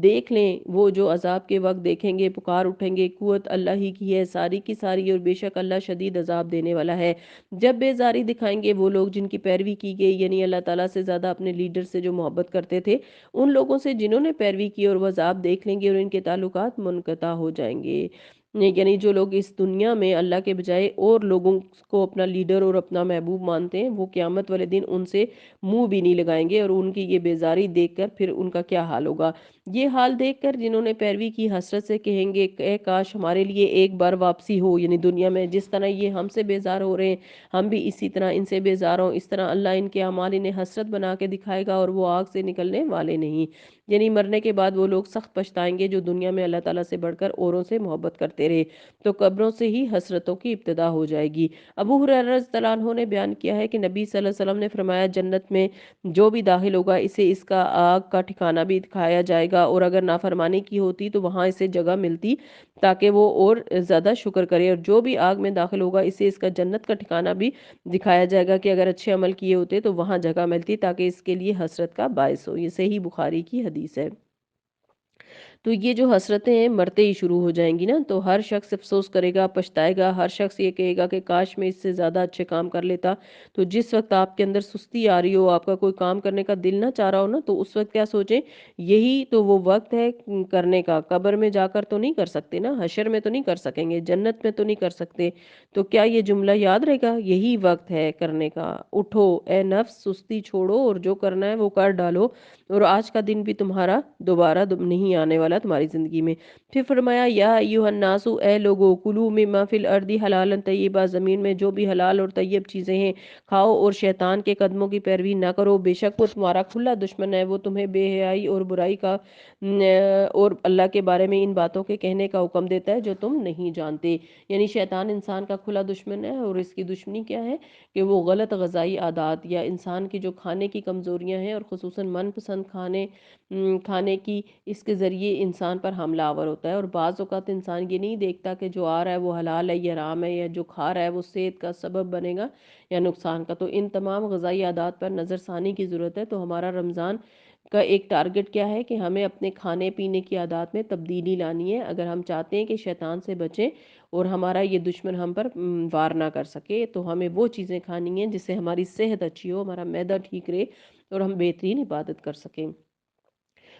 دیکھ لیں، وہ جو عذاب کے وقت دیکھیں گے پکار اٹھیں گے قوت اللہ ہی کی ہے ساری کی ساری، اور بے شک اللہ شدید عذاب دینے والا ہے۔ جب بیزاری دکھائیں گے وہ لوگ جن کی پیروی کی گئی، یعنی اللہ تعالیٰ سے زیادہ اپنے لیڈر سے جو محبت کرتے تھے، ان لوگوں سے جنہوں نے پیروی کی، اور وہ عذاب دیکھ لیں گے اور ان کے تعلقات منقطع ہو جائیں گے۔ یعنی جو لوگ اس دنیا میں اللہ کے بجائے اور لوگوں کو اپنا لیڈر اور اپنا محبوب مانتے ہیں، وہ قیامت والے دن ان سے منہ بھی نہیں لگائیں گے، اور ان کی یہ بیزاری دیکھ کر پھر ان کا کیا حال ہوگا۔ یہ حال دیکھ کر جنہوں نے پیروی کی حسرت سے کہیں گے اے کاش ہمارے لیے ایک بار واپسی ہو، یعنی دنیا میں جس طرح یہ ہم سے بیزار ہو رہے ہیں ہم بھی اسی طرح ان سے بیزار ہوں، اس طرح اللہ ان کے اعمال انہیں حسرت بنا کے دکھائے گا اور وہ آگ سے نکلنے والے نہیں۔ یعنی مرنے کے بعد وہ لوگ سخت پچھتائیں گے جو دنیا میں اللہ تعالیٰ سے بڑھ کر اوروں سے محبت کرتے رہے، تو قبروں سے ہی حسرتوں کی ابتدا ہو جائے گی۔ ابو ہریرہ رضی اللہ عنہ نے بیان کیا ہے کہ نبی صلی اللہ علیہ وسلم نے فرمایا جنت میں جو بھی داخل ہوگا اسے اس کا آگ کا ٹھکانہ بھی دکھایا جائے گا، اور اگر نافرمانی کی ہوتی تو وہاں اسے جگہ ملتی تاکہ وہ اور زیادہ شکر کرے، اور جو بھی آگ میں داخل ہوگا اسے اس کا جنت کا ٹھکانہ بھی دکھایا جائے گا کہ اگر اچھے عمل کیے ہوتے تو وہاں جگہ ملتی تاکہ اس کے لیے حسرت کا باعث ہو۔ یہ صحیح بخاری کی حدیث ہے۔ تو یہ جو حسرتیں ہیں مرتے ہی شروع ہو جائیں گی نا، تو ہر شخص افسوس کرے گا پچھتائے گا، ہر شخص یہ کہے گا کہ کاش میں اس سے زیادہ اچھے کام کر لیتا۔ تو جس وقت آپ کے اندر سستی آ رہی ہو، آپ کا کوئی کام کرنے کا دل نہ چاہ رہا ہو نا، تو اس وقت کیا سوچیں یہی تو وہ وقت ہے کرنے کا۔ قبر میں جا کر تو نہیں کر سکتے نا، حشر میں تو نہیں کر سکیں گے، جنت میں تو نہیں کر سکتے، تو کیا یہ جملہ یاد رہے گا یہی وقت ہے کرنے کا۔ اٹھو اے نفس سستی چھوڑو اور جو کرنا ہے وہ کر ڈالو، اور آج کا دن بھی تمہارا دوبارہ نہیں آنے والا تمہاری زندگی میں۔ پھر فرمایا یا ایھا الناس، اے لوگو، کلوا مما فی الارض حلالا طیبا، زمین میں جو بھی حلال اور طیب چیزیں ہیں کھاؤ، اور شیطان کے قدموں کی پیروی نہ کرو، بے شک وہ تمہارا کھلا دشمن ہے، وہ تمہیں بے حیائی اور برائی کا اور اللہ کے بارے میں ان باتوں کے کہنے کا حکم دیتا ہے جو تم نہیں جانتے۔ یعنی شیطان انسان کا کھلا دشمن ہے، اور اس کی دشمنی کیا ہے کہ وہ غلط غذائی عادات یا انسان کی جو کھانے کی کمزوریاں ہیں، اور خصوصاً من پسند کھانے کی، اس کے ذریعے انسان پر حملہ آور ہوتا ہے۔ اور بعض اوقات انسان یہ نہیں دیکھتا کہ جو آ رہا ہے وہ حلال ہے یا حرام ہے، یا جو کھا رہا ہے وہ صحت کا سبب بنے گا یا نقصان کا۔ تو ان تمام غذائی عادات پر نظر ثانی کی ضرورت ہے۔ تو ہمارا رمضان کا ایک ٹارگٹ کیا ہے کہ ہمیں اپنے کھانے پینے کی عادات میں تبدیلی لانی ہے، اگر ہم چاہتے ہیں کہ شیطان سے بچیں اور ہمارا یہ دشمن ہم پر وار نہ کر سکے، تو ہمیں وہ چیزیں کھانی ہیں جس سے ہماری صحت اچھی ہو، ہمارا معدہ ٹھیک رہے اور ہم بہترین عبادت کر سکیں۔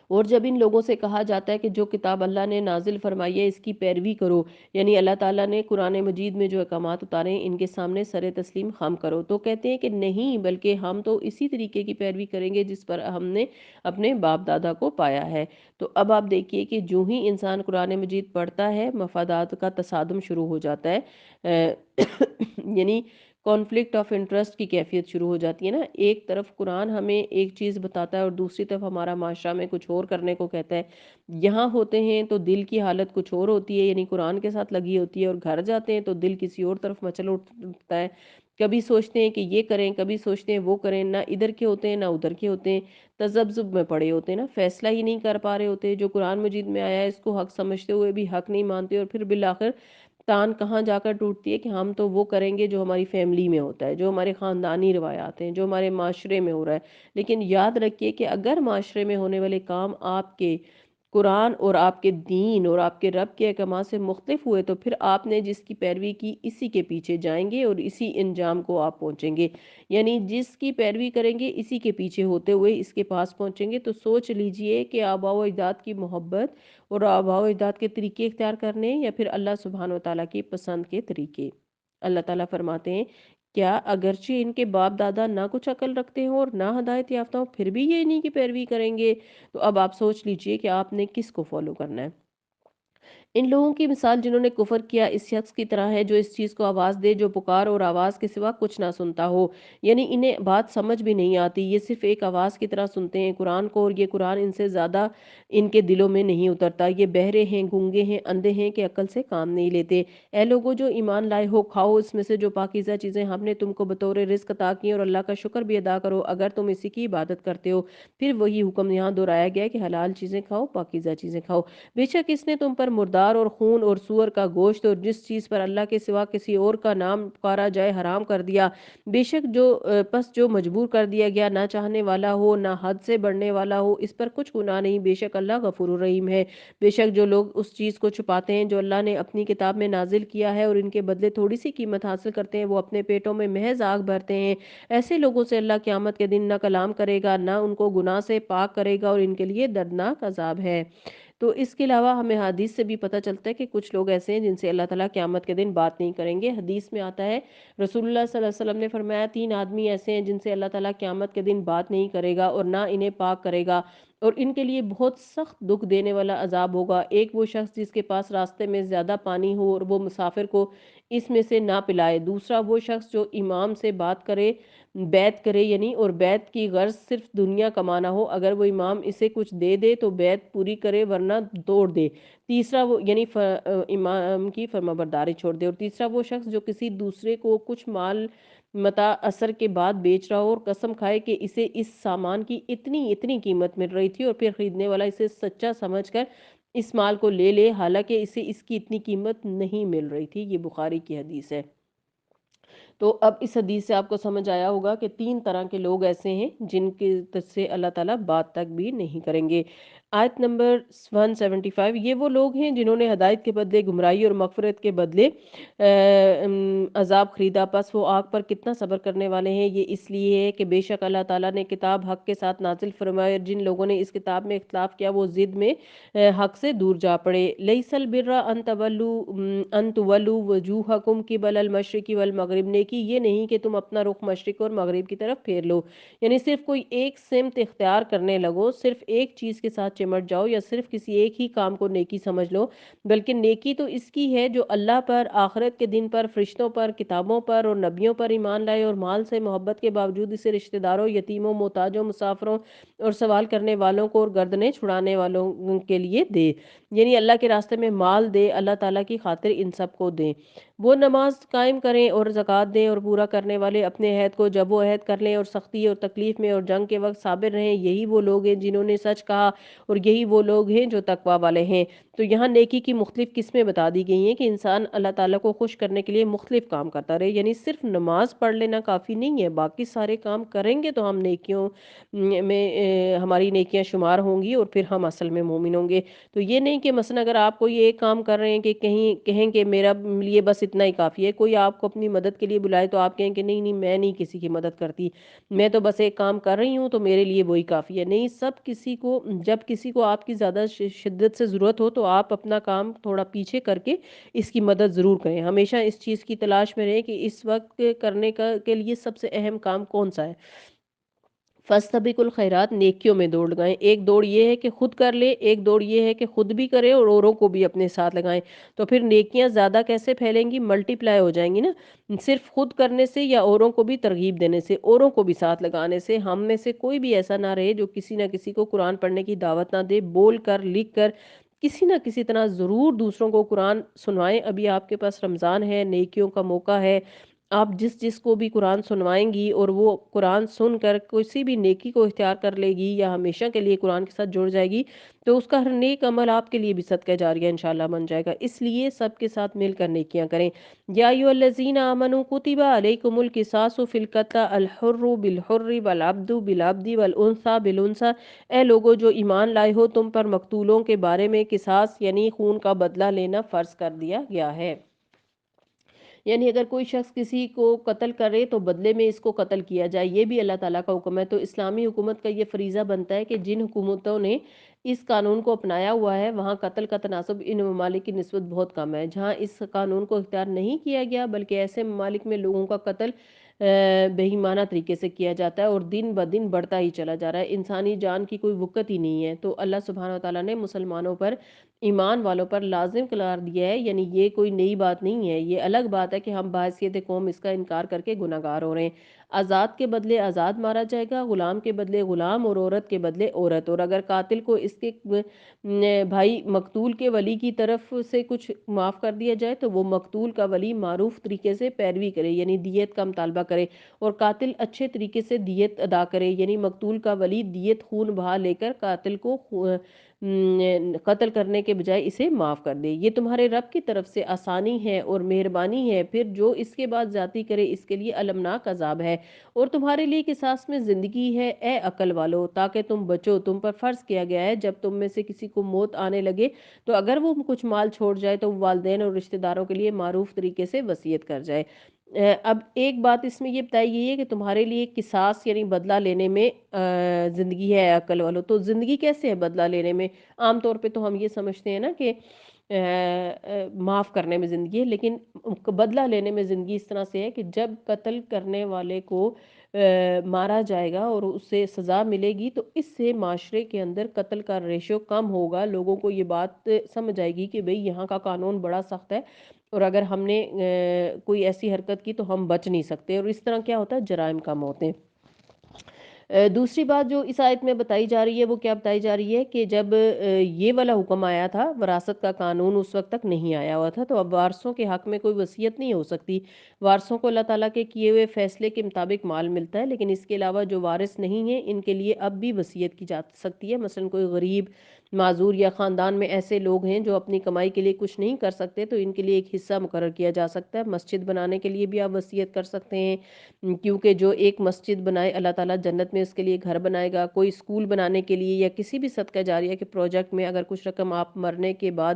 اور جب ان لوگوں سے کہا جاتا ہے کہ جو کتاب اللہ نے نازل فرمائی ہے اس کی پیروی کرو، یعنی اللہ تعالیٰ نے قرآن مجید میں جو احکامات اتارے ہیں ان کے سامنے سر تسلیم خم کرو، تو کہتے ہیں کہ نہیں، بلکہ ہم تو اسی طریقے کی پیروی کریں گے جس پر ہم نے اپنے باپ دادا کو پایا ہے۔ تو اب آپ دیکھیے کہ جو ہی انسان قرآن مجید پڑھتا ہے مفادات کا تصادم شروع ہو جاتا ہے یعنی کانفلکٹ آف انٹرسٹ کی کیفیت شروع ہو جاتی ہے نا۔ ایک طرف قرآن ہمیں ایک چیز بتاتا ہے اور دوسری طرف ہمارا معاشرہ میں کچھ اور کرنے کو کہتا ہے۔ یہاں ہوتے ہیں تو دل کی حالت کچھ اور ہوتی ہے، یعنی قرآن کے ساتھ لگی ہوتی ہے، اور گھر جاتے ہیں تو دل کسی اور طرف مچل اٹھتا ہے۔ کبھی سوچتے ہیں کہ یہ کریں، کبھی سوچتے ہیں وہ کریں، نہ ادھر کے ہوتے ہیں نہ ادھر کے ہوتے ہیں، تذبذب میں پڑے ہوتے ہیں نا، فیصلہ ہی نہیں کر پا رہے ہوتے۔ جو قرآن مجید میں آیا ہے اس کو حق سمجھتے ہوئے بھی حق نہیں مانتے، اور پھر بالآخر تان کہاں جا کر ٹوٹتی ہے کہ ہم تو وہ کریں گے جو ہماری فیملی میں ہوتا ہے، جو ہمارے خاندانی روایات ہیں، جو ہمارے معاشرے میں ہو رہا ہے۔ لیکن یاد رکھیے کہ اگر معاشرے میں ہونے والے کام آپ کے قرآن اور آپ کے دین اور آپ کے رب کے احکامات سے مختلف ہوئے تو پھر آپ نے جس کی پیروی کی اسی کے پیچھے جائیں گے اور اسی انجام کو آپ پہنچیں گے، یعنی جس کی پیروی کریں گے اسی کے پیچھے ہوتے ہوئے اس کے پاس پہنچیں گے۔ تو سوچ لیجئے کہ آباء و اجداد کی محبت اور آباء و اجداد کے طریقے اختیار کرنے یا پھر اللہ سبحانہ وتعالیٰ کی پسند کے طریقے۔ اللہ تعالیٰ فرماتے ہیں کیا اگرچہ ان کے باپ دادا نہ کچھ عقل رکھتے ہوں اور نہ ہدایت یافتہ ہوں پھر بھی یہ انہی کی پیروی کریں گے؟ تو اب آپ سوچ لیجئے کہ آپ نے کس کو فالو کرنا ہے۔ ان لوگوں کی مثال جنہوں نے کفر کیا اس شخص کی طرح ہے جو اس چیز کو آواز دے جو پکار اور آواز کے سوا کچھ نہ سنتا ہو، یعنی انہیں بات سمجھ بھی نہیں آتی، یہ صرف ایک آواز کی طرح سنتے ہیں قرآن کو، اور یہ قرآن ان سے زیادہ ان کے دلوں میں نہیں اترتا، یہ بہرے ہیں، گونگے ہیں، اندھے ہیں کہ عقل سے کام نہیں لیتے۔ اے لوگو جو ایمان لائے ہو، کھاؤ اس میں سے جو پاکیزہ چیزیں ہم نے تم کو بطور رزق عطا کی اور اللہ کا شکر بھی ادا کرو اگر تم اسی کی عبادت کرتے ہو۔ پھر وہی حکم یہاں دہرایا گیا کہ حلال چیزیں کھاؤ، پاکیزہ چیزیں کھاؤ۔ بے شک اس نے تم پر مردار اور خون اور سور کا گوشت اور جس چیز پر اللہ کے سوا کسی اور کا نام پکارا جائے حرام کر دیا۔ بے شک جو مجبور کر دیا گیا نہ چاہنے والا ہو نہ حد سے بڑھنے والا ہو اس پر کچھ گناہ نہیں، بے شک اللہ غفور الرحیم ہے۔ بے شک جو لوگ اس چیز کو چھپاتے ہیں جو اللہ نے اپنی کتاب میں نازل کیا ہے اور ان کے بدلے تھوڑی سی قیمت حاصل کرتے ہیں وہ اپنے پیٹوں میں محض آگ بھرتے ہیں، ایسے لوگوں سے اللہ قیامت کے دن نہ کلام کرے گا نہ ان کو گناہ سے پاک کرے گا اور ان کے لیے دردناک عذاب ہے۔ تو اس کے علاوہ ہمیں حدیث سے بھی پتہ چلتا ہے کہ کچھ لوگ ایسے ہیں جن سے اللہ تعالیٰ قیامت کے دن بات نہیں کریں گے۔ حدیث میں آتا ہے رسول اللہ صلی اللہ علیہ وسلم نے فرمایا 3 آدمی ایسے ہیں جن سے اللہ تعالیٰ قیامت کے دن بات نہیں کرے گا اور نہ انہیں پاک کرے گا اور ان کے لیے بہت سخت دکھ دینے والا عذاب ہوگا۔ ایک وہ شخص جس کے پاس راستے میں زیادہ پانی ہو اور وہ مسافر کو اس میں سے نہ پلائے، دوسرا وہ شخص جو امام سے بات کرے بیعت کرے یعنی اور بیعت کی غرض صرف دنیا کمانا ہو، اگر وہ امام اسے کچھ دے دے تو بیعت پوری کرے ورنہ توڑ دے، تیسرا وہ یعنی امام کی فرما برداری چھوڑ دے، اور تیسرا وہ شخص جو کسی دوسرے کو کچھ مال متاع اثر کے بعد بیچ رہا ہو اور قسم کھائے کہ اسے اس سامان کی اتنی اتنی قیمت مل رہی تھی اور پھر خریدنے والا اسے سچا سمجھ کر اس مال کو لے لے حالانکہ اسے اس کی اتنی قیمت نہیں مل رہی تھی۔ یہ بخاری کی حدیث ہے۔ تو اب اس حدیث سے آپ کو سمجھ آیا ہوگا کہ 3 طرح کے لوگ ایسے ہیں جن کے سے اللہ تعالیٰ بات تک بھی نہیں کریں گے۔ آیت نمبر 175 یہ وہ لوگ ہیں جنہوں نے ہدایت کے بدلے گمراہی اور مغفرت کے بدلے عذاب خریدا، پس وہ آگ پر کتنا صبر کرنے والے ہیں۔ یہ اس لیے ہے کہ بے شک اللہ تعالیٰ نے کتاب حق کے ساتھ نازل فرمائی اور جن لوگوں نے اس کتاب میں اختلاف کیا وہ ضد میں حق سے دور جا پڑے۔ لیس البر ان تولوا وجوہکم قبل المشرق والمغرب، نیکی یہ نہیں کہ تم اپنا رخ مشرق اور مغرب کی طرف پھیر لو، یعنی صرف کوئی ایک سمت اختیار کرنے لگو، صرف ایک چیز کے ساتھ چمٹ جاؤ یا صرف کسی ایک ہی کام کو نیکی سمجھ لو، بلکہ نیکی تو اس کی ہے جو اللہ پر، آخرت کے دن پر، فرشتوں پر، کتابوں پر اور نبیوں پر ایمان لائے اور مال سے محبت کے باوجود اسے رشتہ داروں، یتیموں، محتاجوں، مسافروں اور سوال کرنے والوں کو اور گردنیں چھڑانے والوں کے لیے دے، یعنی اللہ کے راستے میں مال دے، اللہ تعالیٰ کی خاطر ان سب کو دیں۔ وہ نماز قائم کریں اور زکوٰۃ دیں اور پورا کرنے والے اپنے عہد کو جب وہ عہد کر لیں اور سختی اور تکلیف میں اور جنگ کے وقت صابر رہیں، یہی وہ لوگ ہیں جنہوں نے سچ کہا اور یہی وہ لوگ ہیں جو تقوی والے ہیں۔ تو یہاں نیکی کی مختلف قسمیں بتا دی گئی ہیں کہ انسان اللہ تعالیٰ کو خوش کرنے کے لیے مختلف کام کرتا رہے، یعنی صرف نماز پڑھ لینا کافی نہیں ہے، باقی سارے کام کریں گے تو ہم نیکیوں میں ہماری نیکیاں شمار ہوں گی اور پھر ہم اصل میں مومن ہوں گے۔ تو یہ نہیں کہ مثلا اگر آپ کوئی ایک کام کر رہے ہیں کہ کہیں کہ میرا لیے بس اتنا ہی کافی ہے، کوئی آپ کو اپنی مدد کے لیے بلائے تو آپ کہیں کہ نہیں نہیں میں نہیں کسی کی مدد کرتی، میں تو بس ایک کام کر رہی ہوں تو میرے لیے وہی کافی ہے، نہیں، سب کسی کو جب کسی کو آپ کی زیادہ شدت سے ضرورت ہو تو آپ اپنا کام تھوڑا پیچھے کر کے اس کی مدد ضرور کریں، ہمیشہ اس چیز کی تلاش میں رہیں کہ اس وقت کرنے کے لیے سب سے اہم کام کون سا ہے۔ فاستبقوا الخیرات، نیکیوں میں دوڑ لگائیں، ایک دوڑ یہ ہے کہ خود کر لے، ایک دوڑ یہ ہے کہ خود بھی کرے اور اوروں کو بھی اپنے ساتھ لگائیں، تو پھر نیکیاں زیادہ کیسے پھیلیں گی، ملٹی پلائی ہو جائیں گی نا، صرف خود کرنے سے یا اوروں کو بھی ترغیب دینے سے، اوروں کو بھی ساتھ لگانے سے۔ ہم میں سے کوئی بھی ایسا نہ رہے جو کسی نہ کسی کو قرآن پڑھنے کی دعوت نہ دے، بول کر لکھ کر کسی نہ کسی طرح ضرور دوسروں کو قرآن سنوائیں۔ ابھی آپ کے پاس رمضان ہے، نیکیوں کا موقع ہے، آپ جس کو بھی قرآن سنوائیں گی اور وہ قرآن سن کر کسی بھی نیکی کو اختیار کر لے گی یا ہمیشہ کے لیے قرآن کے ساتھ جڑ جائے گی، تو اس کا ہر نیک عمل آپ کے لیے بھی صدقہ جاریہ انشاءاللہ بن جائے گا۔ اس لیے سب کے ساتھ مل کر نیکیاں کریں۔ یا ایھا الذین آمنوا کتب علیکم القصاص فی القتلى الحر بالحر والعبد بالعبد والانثى بالانثى، اے لوگو جو ایمان لائے ہو، تم پر مقتولوں کے بارے میں قصاص یعنی خون کا بدلہ لینا فرض کر دیا گیا ہے۔ یعنی اگر کوئی شخص کسی کو قتل کرے تو بدلے میں اس کو قتل کیا جائے، یہ بھی اللہ تعالیٰ کا حکم ہے۔ تو اسلامی حکومت کا یہ فریضہ بنتا ہے کہ جن حکومتوں نے اس قانون کو اپنایا ہوا ہے وہاں قتل کا تناسب ان ممالک کی نسبت بہت کم ہے۔ جہاں اس قانون کو اختیار نہیں کیا گیا بلکہ ایسے ممالک میں لوگوں کا قتل بے ایمانہ طریقے سے کیا جاتا ہے اور دن بدن بڑھتا ہی چلا جا رہا ہے، انسانی جان کی کوئی وقت ہی نہیں ہے، تو اللہ سبحانہ وتعالیٰ نے مسلمانوں پر، ایمان والوں پر لازم قرار دیا ہے۔ یعنی یہ کوئی نئی بات نہیں ہے، یہ الگ بات ہے کہ ہم بحیثیت قوم اس کا انکار کر کے گناہگار ہو رہے ہیں۔ آزاد کے بدلے آزاد مارا جائے گا، غلام کے بدلے غلام اور عورت کے بدلے عورت، اور اگر قاتل کو اس کے بھائی مقتول کے ولی کی طرف سے کچھ معاف کر دیا جائے تو وہ مقتول کا ولی معروف طریقے سے پیروی کرے، یعنی دیت کا مطالبہ کرے، اور قاتل اچھے طریقے سے دیت ادا کرے، یعنی مقتول کا ولی دیت خون بہا لے کر قاتل کو قتل کرنے کے بجائے اسے معاف کر دے۔ یہ تمہارے رب کی طرف سے آسانی ہے اور مہربانی ہے، پھر جو اس کے بعد زیادتی کرے اس کے لیے المناک عذاب ہے، اور تمہارے لیے قصاص میں زندگی ہے اے عقل والو، تاکہ تم بچو۔ تم پر فرض کیا گیا ہے جب تم میں سے کسی کو موت آنے لگے تو اگر وہ کچھ مال چھوڑ جائے تو والدین اور رشتہ داروں کے لیے معروف طریقے سے وصیت کر جائے۔ اب ایک بات اس میں یہ بتائی گئی ہے کہ تمہارے لیے قصاص یعنی بدلہ لینے میں زندگی ہے عقل والو، تو زندگی کیسے ہے بدلہ لینے میں؟ عام طور پہ تو ہم یہ سمجھتے ہیں نا کہ معاف کرنے میں زندگی ہے، لیکن بدلہ لینے میں زندگی اس طرح سے ہے کہ جب قتل کرنے والے کو مارا جائے گا اور اسے سزا ملے گی تو اس سے معاشرے کے اندر قتل کا ریشو کم ہوگا، لوگوں کو یہ بات سمجھ آئے گی کہ بھئی یہاں کا قانون بڑا سخت ہے اور اگر ہم نے کوئی ایسی حرکت کی تو ہم بچ نہیں سکتے، اور اس طرح کیا ہوتا ہے جرائم کم ہوتے ہیں۔ دوسری بات جو اس آیت میں بتائی جا رہی ہے وہ کیا بتائی جا رہی ہے کہ جب یہ والا حکم آیا تھا، وراثت کا قانون اس وقت تک نہیں آیا ہوا تھا، تو اب وارثوں کے حق میں کوئی وصیت نہیں ہو سکتی۔ وارثوں کو اللہ تعالیٰ کے کیے ہوئے فیصلے کے مطابق مال ملتا ہے، لیکن اس کے علاوہ جو وارث نہیں ہیں ان کے لیے اب بھی وصیت کی جا سکتی ہے۔ مثلا کوئی غریب، معذور یا خاندان میں ایسے لوگ ہیں جو اپنی کمائی کے لیے کچھ نہیں کر سکتے تو ان کے لیے ایک حصہ مقرر کیا جا سکتا ہے۔ مسجد بنانے کے لیے بھی آپ وصیت کر سکتے ہیں، کیونکہ جو ایک مسجد بنائے اللہ تعالیٰ جنت میں اس کے لیے گھر بنائے گا۔ کوئی اسکول بنانے کے لیے یا کسی بھی صدقہ جاریہ کے پروجیکٹ میں اگر کچھ رقم آپ مرنے کے بعد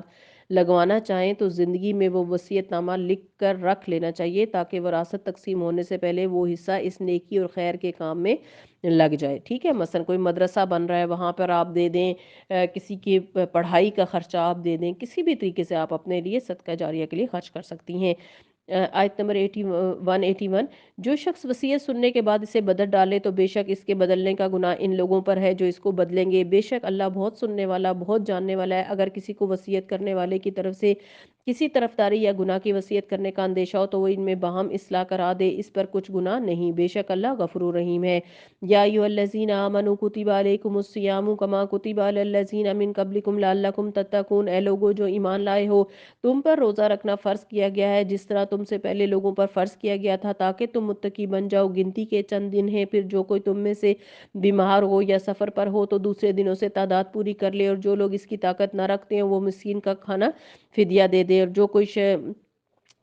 لگوانا چاہیں تو زندگی میں وہ وصیت نامہ لکھ کر رکھ لینا چاہیے تاکہ وراثت تقسیم ہونے سے پہلے وہ حصہ اس نیکی اور خیر کے کام میں لگ جائے، ٹھیک ہے؟ مثلا کوئی مدرسہ بن رہا ہے وہاں پر آپ دے دیں، کسی کی پڑھائی کا خرچہ آپ دے دیں، کسی بھی طریقے سے آپ اپنے لیے صدقہ جاریہ کے لیے خرچ کر سکتی ہیں۔ آیت نمبر 181، جو شخص وصیت سننے کے بعد اسے بدل ڈالے تو بے شک اس کے بدلنے کا گناہ ان لوگوں پر ہے جو اس کو بدلیں گے، بے شک اللہ بہت سننے والا بہت جاننے والا ہے۔ اگر کسی کو وصیت کرنے والے کی طرف سے کسی طرفداری یا گناہ کی وصیت کرنے کا اندیشہ ہو تو وہ ان میں باہم اصلاح کرا دے، اس پر کچھ گناہ نہیں، بے شک اللہ غفور رحیم ہے۔ یا ایھا الذین آمنوا کتب علیکم الصیام کما کتب علی الذین من قبلکم لعلکم تتقون، اے لوگو جو ایمان لائے ہو، تم پر روزہ رکھنا فرض کیا گیا ہے جس طرح تم سے پہلے لوگوں پر فرض کیا گیا تھا تاکہ تم متقی بن جاؤ۔ گنتی کے چند دن ہیں، پھر جو کوئی تم میں سے بیمار ہو یا سفر پر ہو تو دوسرے دنوں سے تعداد پوری کر لے، اور جو لوگ اس کی طاقت نہ رکھتے ہیں وہ مسکین کا کھانا فدیہ دے دے، اور جو کوئی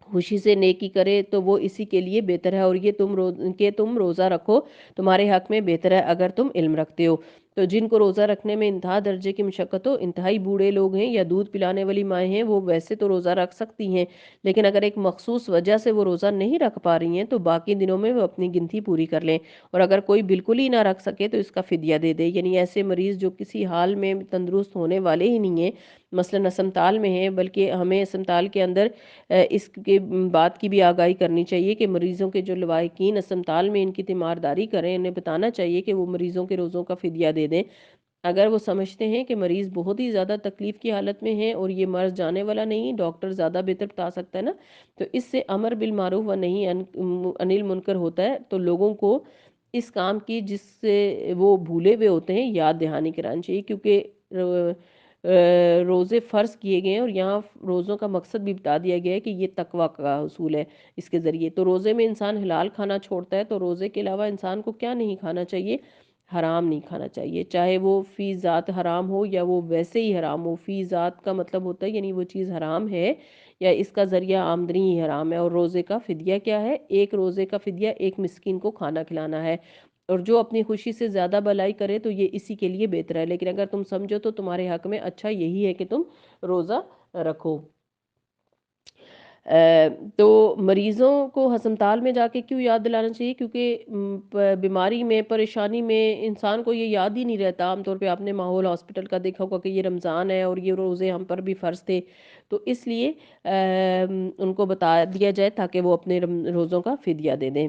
خوشی سے نیکی کرے تو وہ اسی کے لیے بہتر ہے، اور یہ تم روزہ رکھو تمہارے حق میں بہتر ہے اگر تم علم رکھتے ہو۔ تو جن کو روزہ رکھنے میں انتہا درجے کی مشقت ہو، انتہائی بوڑھے لوگ ہیں یا دودھ پلانے والی مائیں ہیں، وہ ویسے تو روزہ رکھ سکتی ہیں، لیکن اگر ایک مخصوص وجہ سے وہ روزہ نہیں رکھ پا رہی ہیں تو باقی دنوں میں وہ اپنی گنتی پوری کر لیں، اور اگر کوئی بالکل ہی نہ رکھ سکے تو اس کا فدیہ دے دے۔ یعنی ایسے مریض جو کسی حال میں تندرست ہونے والے ہی نہیں ہیں، مثلا اسمتال میں ہیں، بلکہ ہمیں اسمتال کے اندر اس کے بات کی بھی آگاہی کرنی چاہیے کہ مریضوں کے جو لواحقین اسمتال میں ان کی تیمارداری کریں، انہیں بتانا چاہیے کہ وہ مریضوں کے روزوں کا فدیہ دے دیں۔ اگر وہ سمجھتے ہیں کہ مریض بہت ہی زیادہ تکلیف کی حالت میں ہے اور یہ مرض جانے والا نہیں، ڈاکٹر زیادہ بہتر بتا سکتا ہے نا، تو اس سے امر بالمعروف و نہی عن المنکر ہوتا ہے، تو لوگوں کو اس کام کی جس سے وہ بھولے ہوئے ہوتے ہیں یاد دہانی کرانی چاہیے، کیونکہ روزے فرض کیے گئے ہیں، اور یہاں روزوں کا مقصد بھی بتا دیا گیا ہے کہ یہ تقوی کا حصول ہے اس کے ذریعے۔ تو روزے میں انسان حلال کھانا چھوڑتا ہے، تو روزے کے علاوہ انسان کو کیا نہیں کھانا چاہیے؟ حرام نہیں کھانا چاہیے، چاہے وہ فی ذات حرام ہو یا وہ ویسے ہی حرام ہو۔ فی ذات کا مطلب ہوتا ہے یعنی وہ چیز حرام ہے یا اس کا ذریعہ آمدنی ہی حرام ہے۔ اور روزے کا فدیہ کیا ہے؟ ایک روزے کا فدیہ ایک مسکین کو کھانا کھلانا ہے، اور جو اپنی خوشی سے زیادہ بھلائی کرے تو یہ اسی کے لیے بہتر ہے، لیکن اگر تم سمجھو تو تمہارے حق میں اچھا یہی ہے کہ تم روزہ رکھو۔ تو مریضوں کو ہسپتال میں جا کے کیوں یاد دلانا چاہیے؟ کیونکہ بیماری میں، پریشانی میں انسان کو یہ یاد ہی نہیں رہتا۔ عام طور پہ آپ نے ماحول ہاسپٹل کا دیکھا ہوگا کہ یہ رمضان ہے اور یہ روزے ہم پر بھی فرض تھے، تو اس لیے ان کو بتا دیا جائے تاکہ وہ اپنے روزوں کا فدیہ دے دیں۔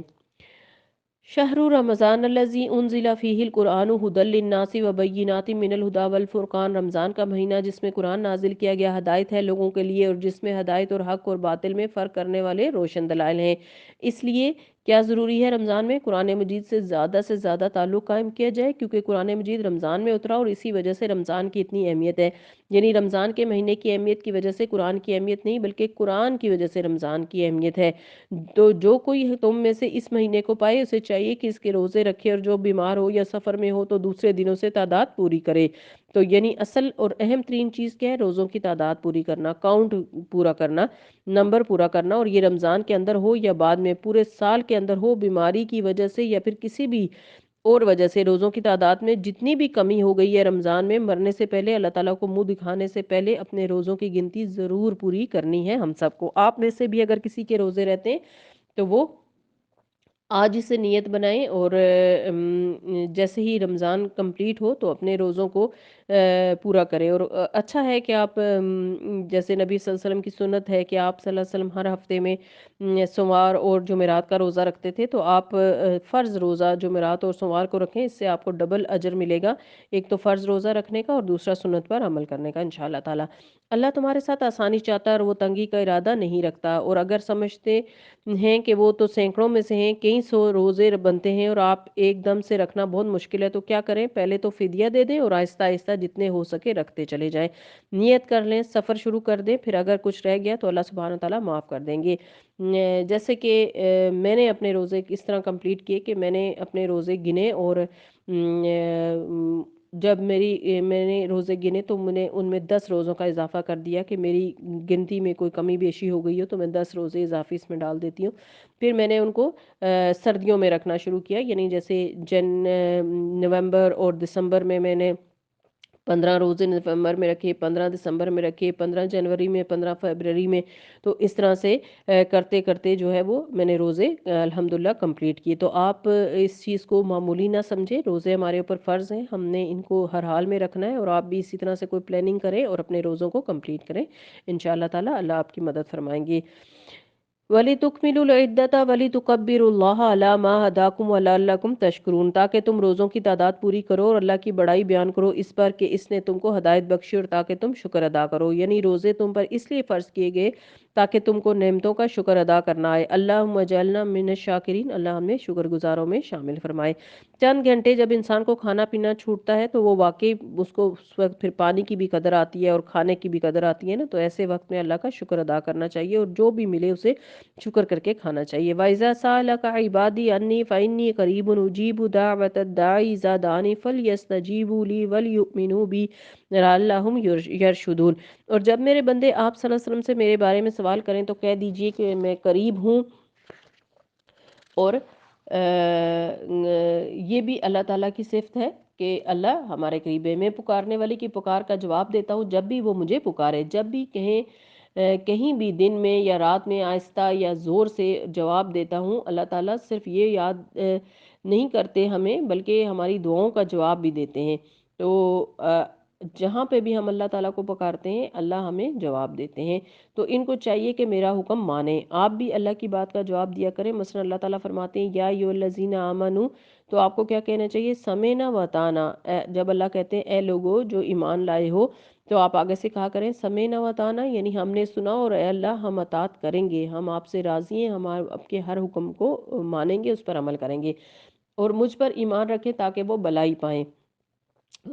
شہر رمضان الذی انزل فیہ القرآن ھدی للناس وبینات من الہدی والفرقان، رمضان کا مہینہ جس میں قرآن نازل کیا گیا ہدایت ہے لوگوں کے لیے، اور جس میں ہدایت اور حق اور باطل میں فرق کرنے والے روشن دلائل ہیں۔ اس لیے کیا ضروری ہے رمضان میں قرآن مجید سے زیادہ تعلق قائم کیا جائے، کیونکہ قرآن مجید رمضان میں اترا اور اسی وجہ سے رمضان کی اتنی اہمیت ہے۔ یعنی رمضان کے مہینے کی اہمیت کی وجہ سے قرآن کی اہمیت نہیں، بلکہ قرآن کی وجہ سے رمضان کی اہمیت ہے۔ تو جو کوئی تم میں سے اس مہینے کو پائے اسے چاہیے کہ اس کے روزے رکھے، اور جو بیمار ہو یا سفر میں ہو تو دوسرے دنوں سے تعداد پوری کرے۔ تو یعنی اصل اور اہم ترین چیز کیا ہے؟ روزوں کی تعداد پوری کرنا، کاؤنٹ پورا کرنا، نمبر پورا کرنا، اور یہ رمضان کے اندر ہو یا بعد میں، پورے سال کے اندر ہو، بیماری کی وجہ سے یا پھر کسی بھی اور وجہ سے روزوں کی تعداد میں جتنی بھی کمی ہو گئی ہے رمضان میں، مرنے سے پہلے، اللہ تعالیٰ کو منہ دکھانے سے پہلے اپنے روزوں کی گنتی ضرور پوری کرنی ہے ہم سب کو۔ آپ میں سے بھی اگر کسی کے روزے رہتے ہیں تو وہ آج اسے نیت بنائیں، اور جیسے ہی رمضان کمپلیٹ ہو تو اپنے روزوں کو پورا کریں۔ اور اچھا ہے کہ آپ جیسے نبی صلی اللہ علیہ وسلم کی سنت ہے کہ آپ صلی اللہ علیہ وسلم ہر ہفتے میں سوموار اور جمعرات کا روزہ رکھتے تھے، تو آپ فرض روزہ جمعرات اور سوموار کو رکھیں، اس سے آپ کو ڈبل اجر ملے گا، ایک تو فرض روزہ رکھنے کا اور دوسرا سنت پر عمل کرنے کا انشاءاللہ تعالی۔ اللہ تمہارے ساتھ آسانی چاہتا ہے اور وہ تنگی کا ارادہ نہیں رکھتا، اور اگر سمجھتے ہیں کہ وہ تو سینکڑوں میں سے ہیں، کئی سو روزے بنتے ہیں اور آپ ایک دم سے رکھنا بہت مشکل ہے، تو کیا کریں؟ پہلے تو فدیہ دے دیں اور آہستہ آہستہ جتنے ہو سکے رکھتے چلے جائیں۔ نیت کر لیں، سفر شروع کر دیں، پھر اگر کچھ رہ گیا تو اللہ سبحانہ وتعالیٰ معاف کر دیں گے۔ جیسے کہ میں نے اپنے روزے اس طرح کمپلیٹ کیے کہ میں نے اپنے روزے گنے، اور جب میں نے روزے گنے تو میں نے ان میں 10 روزوں کا اضافہ کر دیا کہ میری گنتی میں کوئی کمی بیشی ہو گئی ہو تو میں 10 روزے اضافی اس میں ڈال دیتی ہوں۔ پھر میں نے ان کو سردیوں میں رکھنا شروع کیا، یعنی جیسے نومبر اور دسمبر میں نے 15 روزے نومبر میں رکھے، 15 دسمبر میں رکھے، 15 جنوری میں، 15 فروری میں، تو اس طرح سے کرتے کرتے جو ہے وہ میں نے روزے الحمدللہ کمپلیٹ کیے۔ تو آپ اس چیز کو معمولی نہ سمجھیں، روزے ہمارے اوپر فرض ہیں، ہم نے ان کو ہر حال میں رکھنا ہے، اور آپ بھی اسی طرح سے کوئی پلاننگ کریں اور اپنے روزوں کو کمپلیٹ کریں انشاءاللہ تعالی، اللہ آپ کی مدد فرمائیں گے۔ وَلِتُكْمِلُوا الْعِدَّةَ وَلِتُكَبِّرُوا اللَّهَ عَلَى مَا هَدَاكُمْ وَلَعَلَّكُمْ تَشْكُرُونَ، تاکہ تم روزوں کی تعداد پوری کرو اور اللہ کی بڑائی بیان کرو اس پر کہ اس نے تم کو ہدایت بخشی، اور تاکہ تم شکر ادا کرو۔ یعنی روزے تم پر اس لیے فرض کیے گئے تاکہ تم کو نعمتوں کا شکر ادا کرنا آئے۔ اللہم اجعلنا من الشاکرین، اللہ ہمیں شکر گزاروں میں شامل فرمائے۔ چند گھنٹے جب انسان کو کھانا پینا چھوٹتا ہے تو وہ واقعی اس کو اس وقت پھر پانی کی بھی قدر آتی ہے اور کھانے کی بھی قدر آتی ہے نا، تو ایسے وقت میں اللہ کا شکر ادا کرنا چاہیے، اور جو بھی ملے اسے شکر کر کے کھانا چاہیے۔ وَإِذَا سَأَلَكَ عِبَادِي عَنِّي فَإِنِّي قَرِيبٌ أُجِيبُ دَعْوَةَ الدَّاعِ إِذَا دَعَانِ فَلْيَسْتَجِيبُوا لِي وَلْيُؤْمِنُوا بِي لَعَلَّهُمْ يَرْشُدُونَ۔ اور جب میرے بندے آپ صلی اللہ علیہ وسلم سے میرے بارے میں سوال کریں تو کہہ دیجئے کہ میں قریب ہوں، اور یہ بھی اللہ تعالیٰ کی صفت ہے کہ اللہ ہمارے قریب ہے۔ میں پکارنے والے کی پکار کا جواب دیتا ہوں جب بھی وہ مجھے پکارے۔ جب بھی کہیں بھی دن میں یا رات میں آہستہ یا زور سے جواب دیتا ہوں، اللہ تعالیٰ صرف یہ یاد نہیں کرتے ہمیں بلکہ ہماری دعاؤں کا جواب بھی دیتے ہیں۔ تو جہاں پہ بھی ہم اللہ تعالیٰ کو پکارتے ہیں اللہ ہمیں جواب دیتے ہیں، تو ان کو چاہیے کہ میرا حکم مانیں، آپ بھی اللہ کی بات کا جواب دیا کریں۔ مثلا اللہ تعالیٰ فرماتے ہیں یا ایھا الذین آمنوا، تو آپ کو کیا کہنا چاہیے؟ سمعنا وطعنا۔ جب اللہ کہتے ہیں اے لوگو جو ایمان لائے ہو، تو آپ آگے سے کہا کریں سمعنا وطعنا، یعنی ہم نے سنا اور اے اللہ ہم اطاعت کریں گے، ہم آپ سے راضی ہیں، ہم آپ کے ہر حکم کو مانیں گے، اس پر عمل کریں گے، اور مجھ پر ایمان رکھیں تاکہ وہ بھلائی پائیں۔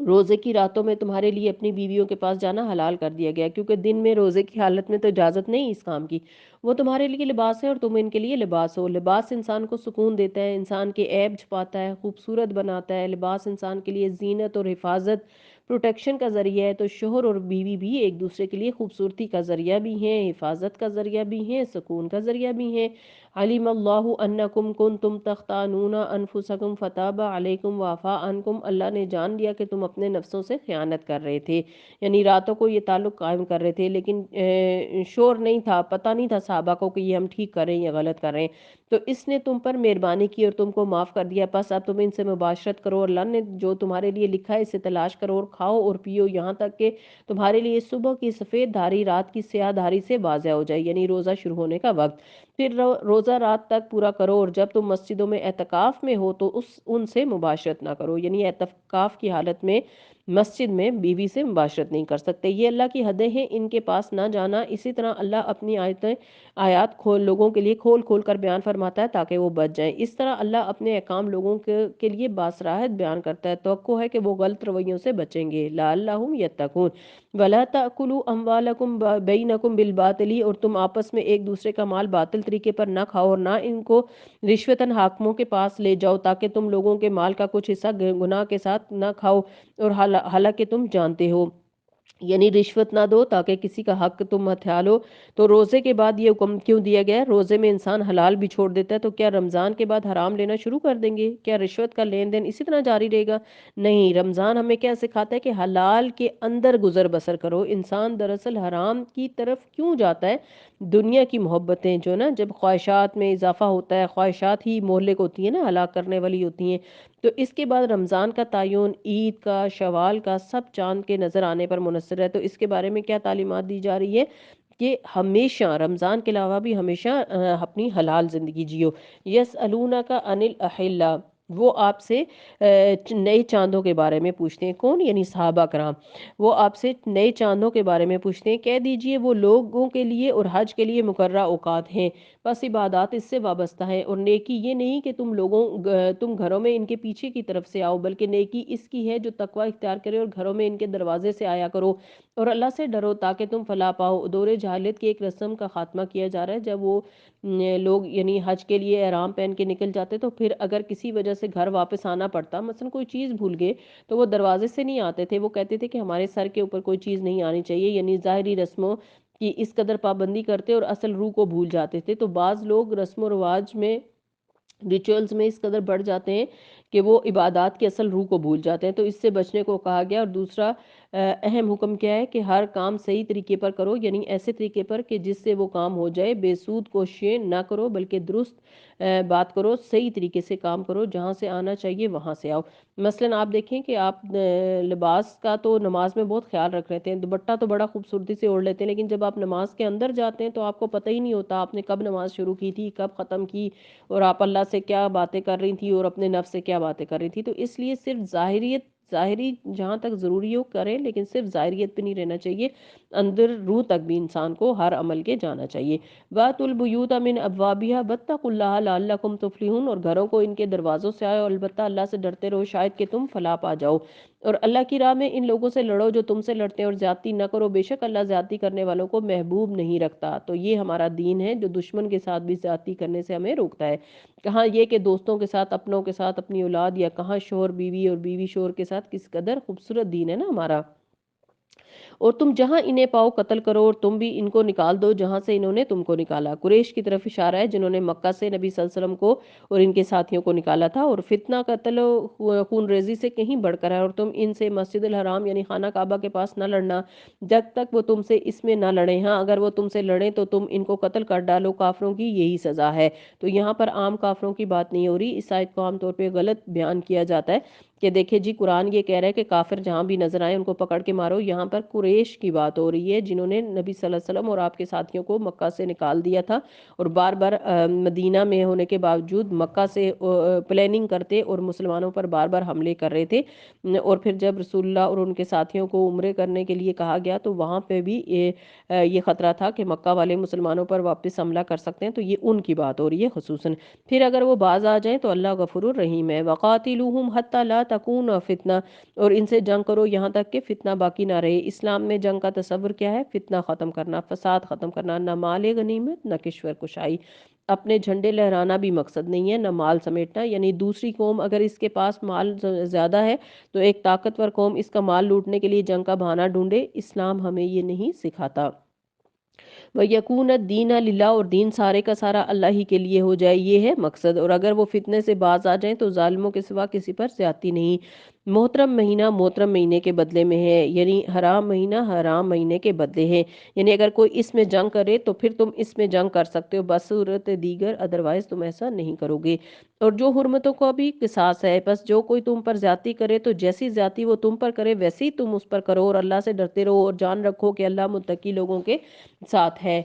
روزے کی راتوں میں تمہارے لیے اپنی بیویوں کے پاس جانا حلال کر دیا گیا، کیونکہ دن میں روزے کی حالت میں تو اجازت نہیں اس کام کی۔ وہ تمہارے لیے لباس ہے اور تم ان کے لیے لباس ہو۔ لباس انسان کو سکون دیتا ہے، انسان کے عیب چھپاتا ہے، خوبصورت بناتا ہے۔ لباس انسان کے لیے زینت اور حفاظت، پروٹیکشن کا ذریعہ ہے۔ تو شوہر اور بیوی بھی ایک دوسرے کے لیے خوبصورتی کا ذریعہ بھی ہیں، حفاظت کا ذریعہ بھی ہیں، سکون کا ذریعہ بھی ہیں۔ علیم اللہ انکم کنتم تختانون انفسکم فتاب علیکم وعفا عنکم، اللہ نے جان لیا کہ تم اپنے نفسوں سے خیانت کر رہے تھے، یعنی راتوں کو یہ تعلق قائم کر رہے تھے، لیکن شور نہیں تھا، پتہ نہیں تھا صحابہ کو کہ یہ ہم ٹھیک کر رہے ہیں یا غلط کر رہے ہیں، تو اس نے تم پر مہربانی کی اور تم کو معاف کر دیا، پس اب تم ان سے مباشرت کرو، اللہ نے جو تمہارے لیے لکھا ہے اسے تلاش کرو اور کھاؤ اور پیو یہاں تک کہ تمہارے لیے صبح کی سفید دھاری رات کی سیاہ دھاری سے واضح ہو جائے، یعنی روزہ شروع ہونے کا وقت۔ پھر روزہ رات تک پورا کرو، اور جب تم مسجدوں میں اعتکاف میں ہو تو ان سے مباشرت نہ کرو، یعنی اعتکاف کی حالت میں مسجد میں بیوی سے مباشرت نہیں کر سکتے، یہ اللہ کی حدیں ہیں، ان کے پاس نہ جانا۔ اسی طرح اللہ اپنی آیات لوگوں کے لیے کھول کھول کر بیان فرماتا ہے تاکہ وہ بچ جائیں۔ اس طرح اللہ اپنے احکام لوگوں کے لیے باصراحت بیان کرتا ہے، توقع ہے کہ وہ غلط رویوں سے بچیں گے، لعلہم یتقون۔ وَلَا تَأْكُلُوا أَمْوَالَكُمْ بَيْنَكُمْ بِالْبَاطِلِ، اور تم آپس میں ایک دوسرے کا مال باطل طریقے پر نہ کھاؤ اور نہ ان کو رشوتاً حاکموں کے پاس لے جاؤ تاکہ تم لوگوں کے مال کا کچھ حصہ گناہ کے ساتھ نہ کھاؤ، اور حالانکہ تم جانتے ہو، یعنی رشوت نہ دو تاکہ کسی کا حق تم ہتھیا لو۔ تو روزے کے بعد یہ حکم کیوں دیا گیا ہے؟ روزے میں انسان حلال بھی چھوڑ دیتا ہے، تو کیا رمضان کے بعد حرام لینا شروع کر دیں گے؟ کیا رشوت کا لین دین اسی طرح جاری رہے گا؟ نہیں، رمضان ہمیں کیا سکھاتا ہے کہ حلال کے اندر گزر بسر کرو۔ انسان دراصل حرام کی طرف کیوں جاتا ہے؟ دنیا کی محبتیں جو نا، جب خواہشات میں اضافہ ہوتا ہے، خواہشات ہی مہلک ہوتی ہیں نا، ہلاک کرنے والی ہوتی ہیں، تو اس کے بعد رمضان کا تعین عید کا، شوال کا، سب چاند کے نظر آنے پر منحصر ہے۔ تو اس کے بارے میں کیا تعلیمات دی جا رہی ہے کہ ہمیشہ رمضان کے علاوہ بھی ہمیشہ اپنی حلال زندگی جیو۔ یسألونک عن الاحلہ، وہ آپ سے نئے چاندوں کے بارے میں پوچھتے ہیں، کون؟ یعنی صحابہ کرام، وہ آپ سے نئے چاندوں کے بارے میں پوچھتے ہیں، کہہ دیجئے وہ لوگوں کے لیے اور حج کے لیے مقررہ اوقات ہیں، بس عبادات اس سے وابستہ ہیں، اور نیکی یہ نہیں کہ تم گھروں میں ان کے پیچھے کی طرف سے آؤ، بلکہ نیکی اس کی ہے جو تقوی اختیار کرے اور گھروں میں ان کے دروازے سے آیا کرو اور اللہ سے ڈرو تاکہ تم فلاح پاؤ۔ دور جاہلیت کی ایک رسم کا خاتمہ کیا جا رہا ہے، جب وہ لوگ یعنی حج کے لیے احرام پہن کے نکل جاتے تو پھر اگر کسی وجہ سے گھر واپس آنا پڑتا، مثلا کوئی چیز بھول گئے، تو وہ دروازے سے نہیں آتے تھے، وہ کہتے تھے کہ ہمارے سر کے اوپر کوئی چیز نہیں آنی چاہیے، یعنی ظاہری رسموں کی اس قدر پابندی کرتے اور اصل روح کو بھول جاتے تھے۔ تو بعض لوگ رسم و رواج میں، ریچولز میں اس قدر بڑھ جاتے ہیں کہ وہ عبادات کی اصل روح کو بھول جاتے ہیں، تو اس سے بچنے کو کہا گیا۔ اور دوسرا اہم حکم کیا ہے کہ ہر کام صحیح طریقے پر کرو، یعنی ایسے طریقے پر کہ جس سے وہ کام ہو جائے، بے سود کوششیں نہ کرو بلکہ درست بات کرو، صحیح طریقے سے کام کرو، جہاں سے آنا چاہیے وہاں سے آؤ۔ مثلا آپ دیکھیں کہ آپ لباس کا تو نماز میں بہت خیال رکھ رہتے ہیں، دوپٹہ تو بڑا خوبصورتی سے اوڑھ لیتے ہیں، لیکن جب آپ نماز کے اندر جاتے ہیں تو آپ کو پتہ ہی نہیں ہوتا آپ نے کب نماز شروع کی تھی، کب ختم کی، اور آپ اللہ سے کیا باتیں کر رہی تھی اور اپنے نفس سے کیا باتیں کر رہی تھی۔ تو اس لیے صرف ظاہری جہاں تک ضروری ہو کریں، لیکن صرف ظاہریت پہ نہیں رہنا چاہیے، اندر روح تک بھی انسان کو ہر عمل کے جانا چاہیے۔ وَأْتُوا الْبُيُوتَ مِنْ أَبْوَابِهَا وَاتَّقُوا اللَّهَ لَعَلَّكُمْ تُفْلِحُونَ، اور گھروں کو ان کے دروازوں سے آئے اور البتہ اللہ سے ڈرتے رہو شاید کہ تم فلاح پا جاؤ۔ اور اللہ کی راہ میں ان لوگوں سے لڑو جو تم سے لڑتے ہیں، اور زیادتی نہ کرو، بے شک اللہ زیادتی کرنے والوں کو محبوب نہیں رکھتا۔ تو یہ ہمارا دین ہے جو دشمن کے ساتھ بھی زیادتی کرنے سے ہمیں روکتا ہے، کہاں یہ کہ دوستوں کے ساتھ، اپنوں کے ساتھ، اپنی اولاد، یا کہاں شوہر بیوی اور بیوی شوہر کے ساتھ، کس قدر خوبصورت دین ہے نا ہمارا۔ اور تم جہاں انہیں پاؤ قتل کرو، اور تم بھی ان کو نکال دو جہاں سے انہوں نے تم کو نکالا۔ قریش کی طرف اشارہ ہے جنہوں نے مکہ سے نبی صلی اللہ علیہ وسلم کو اور ان کے ساتھیوں کو نکالا تھا، اور فتنہ قتل و خون ریزی سے کہیں بڑھ کر ہے، اور تم ان سے مسجد الحرام یعنی خانہ کعبہ کے پاس نہ لڑنا جب تک وہ تم سے اس میں نہ لڑیں، ہاں اگر وہ تم سے لڑیں تو تم ان کو قتل کر ڈالو، کافروں کی یہی سزا ہے۔ تو یہاں پر عام کافروں کی بات نہیں ہو رہی، اس آیت کو عام طور پہ غلط بیان کیا جاتا ہے کہ دیکھیں جی قرآن یہ کہہ رہا ہے کہ کافر جہاں بھی نظر آئے ان کو پکڑ کے مارو، یہاں یہاں پر قریش کی بات ہو رہی ہے، جنہوں نے نبی صلی اللہ علیہ وسلم اور آپ کے ساتھیوں کو مکہ سے نکال دیا تھا، اور بار بار مدینہ میں ہونے کے باوجود مکہ سے پلاننگ کرتے اور مسلمانوں پر بار بار حملے کر رہے تھے۔ اور پھر جب رسول اللہ اور ان کے ساتھیوں کو عمرے کرنے کے لیے کہا گیا تو وہاں پہ بھی یہ خطرہ تھا کہ مکہ والے مسلمانوں پر واپس حملہ کر سکتے ہیں، تو یہ ان کی بات ہو رہی ہے خصوصاً۔ پھر اگر وہ باز آ جائیں تو اللہ غفور الرحیم ہے۔ وَقَاتِلُوهُمْ حَتَّى لَا تَكُونَ فِتْنَةٌ، اور ان سے جنگ کرو یہاں تک کہ فتنہ باقی نہ رہے۔ اسلام میں جنگ کا تصور کیا ہے؟ فتنہ ختم کرنا، فساد ختم کرنا، نہ مال غنیمت نہ کشور کشائی۔ اپنے جھنڈے لہرانا بھی مقصد نہیں ہے، نہ مال سمیٹنا، یعنی دوسری قوم اگر اس کے پاس مال زیادہ ہے تو ایک طاقتور قوم اس کا مال لوٹنے کے لیے جنگ کا بہانہ ڈھونڈے، اسلام ہمیں یہ نہیں سکھاتا۔ وَيَكُونَ الدِّينَ لِلَّهِ، اور دین سارے کا سارا اللہ ہی کے لیے ہو جائے، یہ ہے مقصد۔ اور اگر وہ فتنے سے باز آ جائیں تو ظالموں کے سوا کسی پر زیادتی نہیں۔ محترم مہینہ محترم مہینے کے بدلے میں ہے، یعنی حرام مہینہ حرام مہینے کے بدلے ہے، یعنی اگر کوئی اس میں جنگ کرے تو پھر تم اس میں جنگ کر سکتے ہو بصورت دیگر، ادروائز تم ایسا نہیں کرو گے۔ اور جو حرمتوں کا بھی قصاص ہے، بس جو کوئی تم پر زیادتی کرے تو جیسی زیادتی وہ تم پر کرے ویسے ہی تم اس پر کرو، اور اللہ سے ڈرتے رہو اور جان رکھو کہ اللہ متقی لوگوں کے ساتھ ہے۔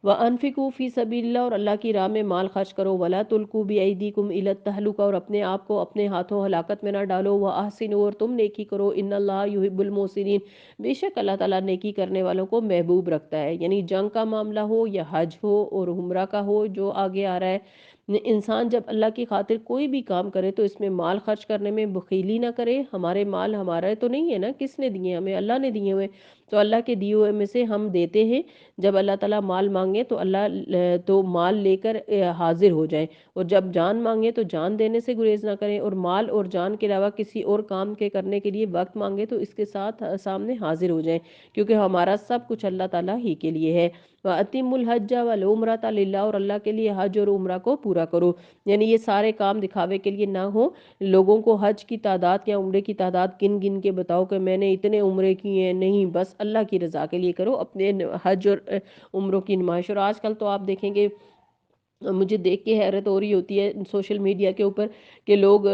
وَأَنفِقُوا فِي سَبِيلِ اللَّهِ، اور اللہ کی راہ میں مال خرچ کرو۔ وَلَا تُلْقُوا بِأَيْدِيكُمْ إِلَى التَّهْلُكَةِ، اور اپنے آپ کو اپنے ہاتھوں ہلاکت میں نہ ڈالو۔ وَأَحْسِنُوا، اور تم نیکی کرو۔ إِنَّ اللَّهَ يُحِبُّ الْمُحْسِنِينَ، بے شک اللہ تعالیٰ نیکی کرنے والوں کو محبوب رکھتا ہے۔ یعنی جنگ کا معاملہ ہو یا حج ہو اور عمرہ کا ہو جو آگے آ رہا ہے، انسان جب اللہ کی خاطر کوئی بھی کام کرے تو اس میں مال خرچ کرنے میں بخیلی نہ کرے۔ ہمارے مال ہمارا تو نہیں ہے نا، کس نے دیے؟ ہمیں اللہ نے دیے ہوئے، تو اللہ کے دیے ہوئے میں سے ہم دیتے ہیں۔ جب اللہ تعالیٰ مال مانگے تو اللہ تو مال لے کر حاضر ہو جائیں، اور جب جان مانگے تو جان دینے سے گریز نہ کریں، اور مال اور جان کے علاوہ کسی اور کام کے کرنے کے لیے وقت مانگے تو اس کے ساتھ سامنے حاضر ہو جائیں، کیونکہ ہمارا سب کچھ اللہ تعالیٰ ہی کے لیے ہے۔ وَأَتِمُّ الْحَجَّ وَالْعُمْرَةَ لِلَّهِ، اور اللہ کے لیے حج اور عمرہ کو پورا کرو، یعنی یہ سارے کام دکھاوے کے لیے نہ ہو۔ لوگوں کو حج کی تعداد یا عمرے کی تعداد گن گن کے بتاؤ کہ میں نے اتنے عمرے کیے ہیں، نہیں، بس اللہ کی رضا کے لیے کرو اپنے حج اور عمروں کی نمائش۔ اور آج کل تو آپ دیکھیں گے، مجھے دیکھ کے حیرت ہو رہی ہوتی ہے سوشل میڈیا کے اوپر کہ لوگ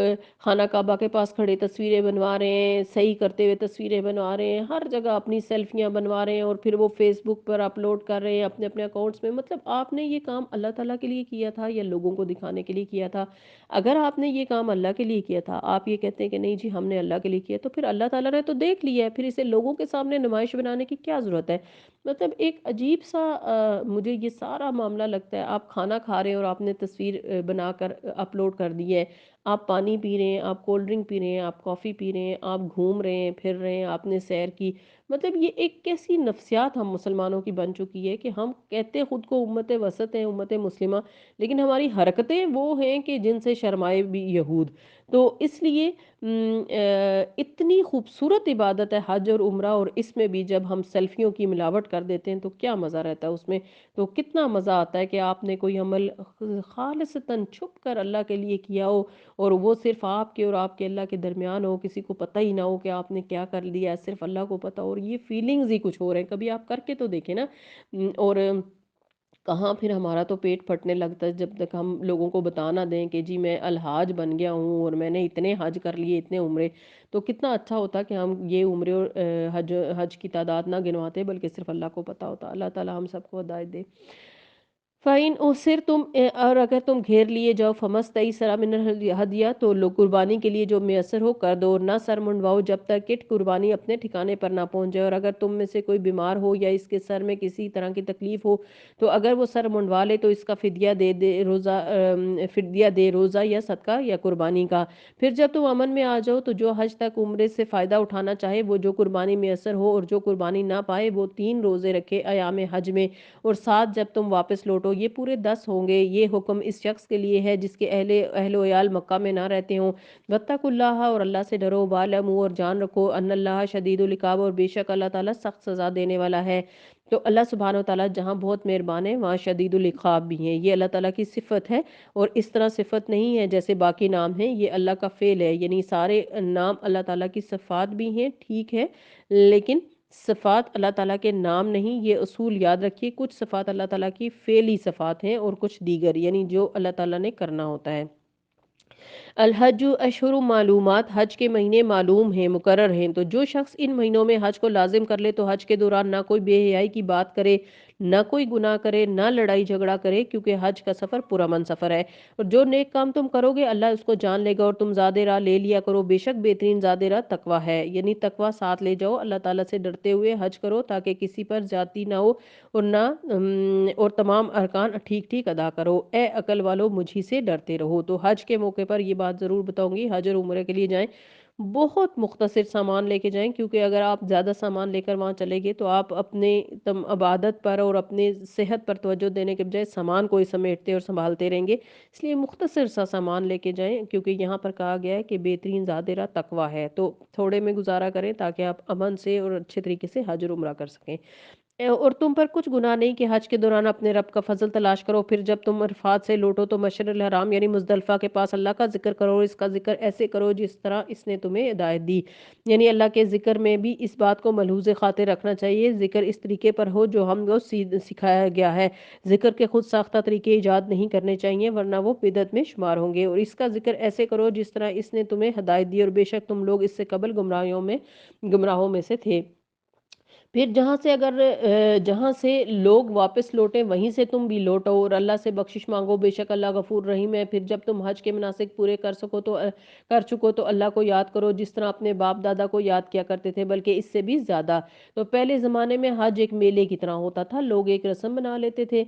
خانہ کعبہ کے پاس کھڑے تصویریں بنوا رہے ہیں، صحیح کرتے ہوئے تصویریں بنوا رہے ہیں، ہر جگہ اپنی سیلفیاں بنوا رہے ہیں، اور پھر وہ فیس بک پر اپلوڈ کر رہے ہیں اپنے اپنے اکاؤنٹس میں۔ مطلب آپ نے یہ کام اللہ تعالیٰ کے لیے کیا تھا یا لوگوں کو دکھانے کے لیے کیا تھا؟ اگر آپ نے یہ کام اللہ کے لیے کیا تھا، آپ یہ کہتے ہیں کہ نہیں جی ہم نے اللہ کے لیے کیا، تو پھر اللہ تعالیٰ نے تو دیکھ لیا ہے، پھر اسے لوگوں کے سامنے نمائش بنانے کی کیا ضرورت ہے؟ مطلب ایک عجیب سا مجھے یہ سارا معاملہ لگتا ہے۔ آپ کھانا کھا رہے ہیں اور آپ نے تصویر بنا کر اپلوڈ کر دی ہے، آپ پانی پی رہے ہیں، آپ کولڈ ڈرنک پی رہے ہیں، آپ کافی پی رہے ہیں، آپ گھوم رہے ہیں پھر رہے ہیں، آپ نے سیر کی۔ مطلب یہ ایک کیسی نفسیات ہم مسلمانوں کی بن چکی ہے کہ ہم کہتے خود کو امت وسط ہیں، امت مسلمہ، لیکن ہماری حرکتیں وہ ہیں کہ جن سے شرمائے بھی یہود۔ تو اس لیے اتنی خوبصورت عبادت ہے حج اور عمرہ، اور اس میں بھی جب ہم سیلفیوں کی ملاوٹ کر دیتے ہیں تو کیا مزہ رہتا ہے اس میں؟ تو کتنا مزہ آتا ہے کہ آپ نے کوئی عمل خالصتاً چھپ کر اللہ کے لیے کیا ہو، اور وہ صرف آپ کے اور آپ کے اللہ کے درمیان ہو، کسی کو پتہ ہی نہ ہو کہ آپ نے کیا کر لیا ہے، صرف اللہ کو پتہ ہو، اور یہ فیلنگز ہی کچھ ہو رہے ہیں۔ کبھی آپ کر کے تو دیکھیں نا۔ اور کہاں پھر ہمارا تو پیٹ پھٹنے لگتا ہے جب تک ہم لوگوں کو بتا نہ دیں کہ جی میں الحاج بن گیا ہوں اور میں نے اتنے حج کر لیے، اتنے عمرے۔ تو کتنا اچھا ہوتا کہ ہم یہ عمرے اور حج کی تعداد نہ گنواتے، بلکہ صرف اللہ کو پتہ ہوتا۔ اللہ تعالیٰ ہم سب کو ہدایت دے۔ فَإِنْ أُحْصِرْتُمْ، اور اگر تم گھیر لیے جاؤ، فَمَسْتَيْسَرَ مِنَ الْهَدْيِ، تو لو قربانی کے لیے جو میسر ہو کر دو، اور نہ سر منڈواؤ جب تک کہ قربانی اپنے ٹھکانے پر نہ پہنچ جائے۔ اور اگر تم میں سے کوئی بیمار ہو یا اس کے سر میں کسی طرح کی تکلیف ہو تو اگر وہ سر منڈوا لے تو اس کا فدیہ دے، روزہ یا صدقہ یا قربانی کا۔ پھر جب تم امن میں آ جاؤ تو جو حج تک عمرے سے فائدہ اٹھانا چاہے وہ جو قربانی میسر ہو، اور جو قربانی نہ پائے وہ 3 روزے رکھے ایام حج میں، اور 7 جب تم واپس لوٹو، یہ پورے 10 ہوں گے۔ یہ حکم اس شخص کے لیے ہے جس کے اہل و عیال مکہ میں نہ رہتے ہوں۔ واتقوا اللہ، اور اللہ سے ڈرو، وَاعْلَمُوا، اور جان رکھو، ان اللہ شدید العقاب، اور بے شک اللہ تعالیٰ سخت سزا دینے والا ہے۔ تو اللہ سبحانہ وتعالیٰ جہاں بہت مہربان ہے وہاں شدید العقاب بھی ہیں، یہ اللہ تعالیٰ کی صفت ہے، اور اس طرح صفت نہیں ہے جیسے باقی نام ہیں، یہ اللہ کا فعل ہے، یعنی سارے نام اللہ تعالیٰ کی صفات بھی ہیں، ٹھیک ہے، لیکن صفات اللہ تعالیٰ کے نام نہیں۔ یہ اصول یاد رکھیے، کچھ صفات اللہ تعالیٰ کی فعلی صفات ہیں اور کچھ دیگر، یعنی جو اللہ تعالیٰ نے کرنا ہوتا ہے۔ الحج اشہر معلومات، حج کے مہینے معلوم ہیں، مقرر ہیں، تو جو شخص ان مہینوں میں حج کو لازم کر لے تو حج کے دوران نہ کوئی بے حیائی کی بات کرے، نہ کوئی گناہ کرے، نہ لڑائی جھگڑا کرے، کیونکہ حج کا سفر پرامن سفر ہے۔ اور جو نیک کام تم کرو گے اللہ اس کو جان لے گا، اور تم زیادہ راہ لے لیا کرو، بے شک بہترین زیادہ راہ تقوی ہے، یعنی تقوی ساتھ لے جاؤ، اللہ تعالیٰ سے ڈرتے ہوئے حج کرو تاکہ کسی پر زیادتی نہ ہو، اور نہ اور تمام ارکان ٹھیک ٹھیک ادا کرو، اے عقل والو مجھ ہی سے ڈرتے رہو۔ تو حج کے موقع پر یہ بات ضرور بتاؤں گی، حج اور عمرے کے لیے جائیں بہت مختصر سامان لے کے جائیں، کیونکہ اگر آپ زیادہ سامان لے کر وہاں چلے گے تو آپ اپنے عبادت پر اور اپنے صحت پر توجہ دینے کے بجائے سامان کو ہی سمیٹتے اور سنبھالتے رہیں گے، اس لیے مختصر سا سامان لے کے جائیں، کیونکہ یہاں پر کہا گیا ہے کہ بہترین زیادہ راہ تقوی ہے، تو تھوڑے میں گزارا کریں تاکہ آپ امن سے اور اچھے طریقے سے حج اور عمرہ کر سکیں۔ اور تم پر کچھ گناہ نہیں کہ حج کے دوران اپنے رب کا فضل تلاش کرو، پھر جب تم عرفات سے لوٹو تو مشعر الحرام یعنی مزدلفہ کے پاس اللہ کا ذکر کرو، اور اس کا ذکر ایسے کرو جس طرح اس نے تمہیں ہدایت دی، یعنی اللہ کے ذکر میں بھی اس بات کو ملحوظ خاطر رکھنا چاہیے، ذکر اس طریقے پر ہو جو ہم کو سکھایا گیا ہے، ذکر کے خود ساختہ طریقے ایجاد نہیں کرنے چاہیے ورنہ وہ بدعت میں شمار ہوں گے، اور اس کا ذکر ایسے کرو جس طرح اس نے تمہیں ہدایت دی، اور بے شک تم لوگ اس سے قبل گمراہوں میں سے تھے۔ پھر جہاں سے لوگ واپس لوٹے وہیں سے تم بھی لوٹو، اور اللہ سے بخشش مانگو، بے شک اللہ غفور رحیم ہے۔ پھر جب تم حج کے مناسک پورے کر چکو تو اللہ کو یاد کرو جس طرح اپنے باپ دادا کو یاد کیا کرتے تھے، بلکہ اس سے بھی زیادہ۔ تو پہلے زمانے میں حج ایک میلے کی طرح ہوتا تھا، لوگ ایک رسم بنا لیتے تھے،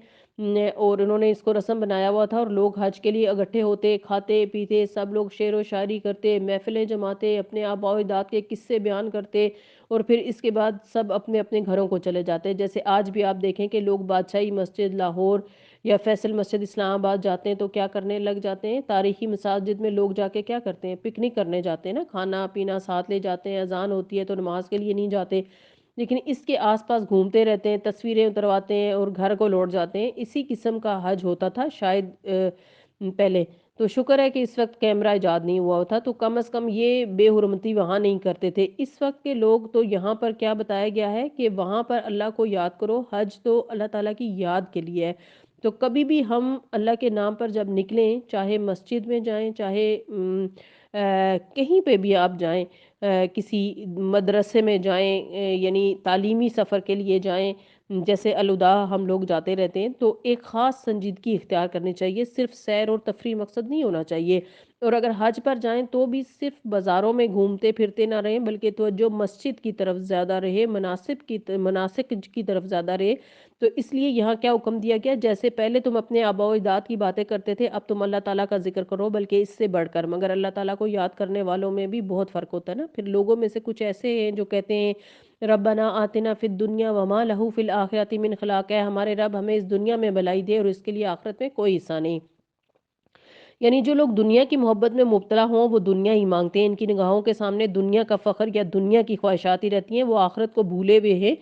اور انہوں نے اس کو رسم بنایا ہوا تھا، اور لوگ حج کے لیے اکٹھے ہوتے، کھاتے پیتے، سب لوگ شعر و شاعری کرتے، محفلیں جماتے، اپنے آباء و اجداد کے قصے بیان کرتے، اور پھر اس کے بعد سب اپنے اپنے گھروں کو چلے جاتے ہیں۔ جیسے آج بھی آپ دیکھیں کہ لوگ بادشاہی مسجد لاہور یا فیصل مسجد اسلام آباد جاتے ہیں تو کیا کرنے لگ جاتے ہیں، تاریخی مساجد میں لوگ جا کے کیا کرتے ہیں، پکنک کرنے جاتے ہیں نا، کھانا پینا ساتھ لے جاتے ہیں، اذان ہوتی ہے تو نماز کے لیے نہیں جاتے، لیکن اس کے آس پاس گھومتے رہتے ہیں، تصویریں اترواتے ہیں اور گھر کو لوٹ جاتے ہیں۔ اسی قسم کا حج ہوتا تھا شاید پہلے۔ تو شکر ہے کہ اس وقت کیمرہ ایجاد نہیں ہوا تھا، تو کم از کم یہ بے حرمتی وہاں نہیں کرتے تھے۔ اس وقت کے لوگ تو یہاں پر کیا بتایا گیا ہے کہ وہاں پر اللہ کو یاد کرو، حج تو اللہ تعالیٰ کی یاد کے لیے ہے۔ تو کبھی بھی ہم اللہ کے نام پر جب نکلیں، چاہے مسجد میں جائیں، چاہے کہیں پہ بھی آپ جائیں، کسی مدرسے میں جائیں، یعنی تعلیمی سفر کے لیے جائیں، جیسے الوداع ہم لوگ جاتے رہتے ہیں، تو ایک خاص سنجیدگی اختیار کرنی چاہیے، صرف سیر اور تفریح مقصد نہیں ہونا چاہیے۔ اور اگر حج پر جائیں تو بھی صرف بازاروں میں گھومتے پھرتے نہ رہیں، بلکہ توجہ مسجد کی طرف زیادہ رہے، مناسک کی طرف زیادہ رہے۔ تو اس لیے یہاں کیا حکم دیا گیا، جیسے پہلے تم اپنے آباء و اجداد کی باتیں کرتے تھے، اب تم اللہ تعالیٰ کا ذکر کرو، بلکہ اس سے بڑھ کر، مگر اللہ تعالیٰ کو یاد کرنے والوں میں بھی بہت فرق ہوتا ہے نا۔ پھر لوگوں میں سے کچھ ایسے ہیں جو کہتے ہیں ربنا آتنا فی الدنیا وما لہ فی الآخرۃ من خلاق، ہے ہمارے رب ہمیں اس دنیا میں بھلائی دے اور اس کے لیے آخرت میں کوئی حصہ نہیں، یعنی جو لوگ دنیا کی محبت میں مبتلا ہوں وہ دنیا ہی مانگتے ہیں، ان کی نگاہوں کے سامنے دنیا کا فخر یا دنیا کی خواہشات ہی رہتی ہیں، وہ آخرت کو بھولے ہوئے ہیں۔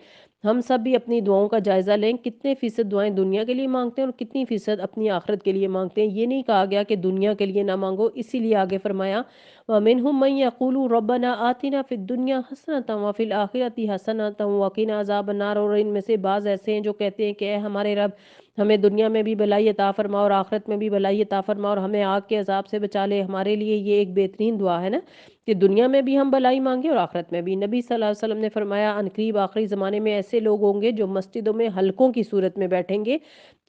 ہم سب بھی اپنی دعاؤں کا جائزہ لیں، کتنے فیصد دعائیں دنیا کے لیے مانگتے ہیں اور کتنی فیصد اپنی آخرت کے لیے مانگتے ہیں۔ یہ نہیں کہا گیا کہ دنیا کے لیے نہ مانگو، اسی لیے آگے فرمایا وَمِنْهُمْ مَنْ يَقُولُ رَبَّنَا آتِنَا فِي الدُّنْيَا حَسَنَةً وَفِي الْآخِرَةِ حَسَنَةً وَقِنَا عَذَابَ النَّارِ، اور ان میں سے بعض ایسے ہیں جو کہتے ہیں کہ اے ہمارے رب ہمیں دنیا میں بھی بھلائی عطا فرما اور آخرت میں بھی بھلائی عطا فرما، اور ہمیں آگ کے عذاب سے بچا لے۔ ہمارے لیے یہ ایک بہترین دعا ہے نا کہ دنیا میں بھی ہم بھلائی مانگے اور آخرت میں بھی۔ نبی صلی اللہ علیہ وسلم نے فرمایا ان قریب آخری زمانے میں ایسے لوگ ہوں گے جو مسجدوں میں حلقوں کی صورت میں بیٹھیں گے،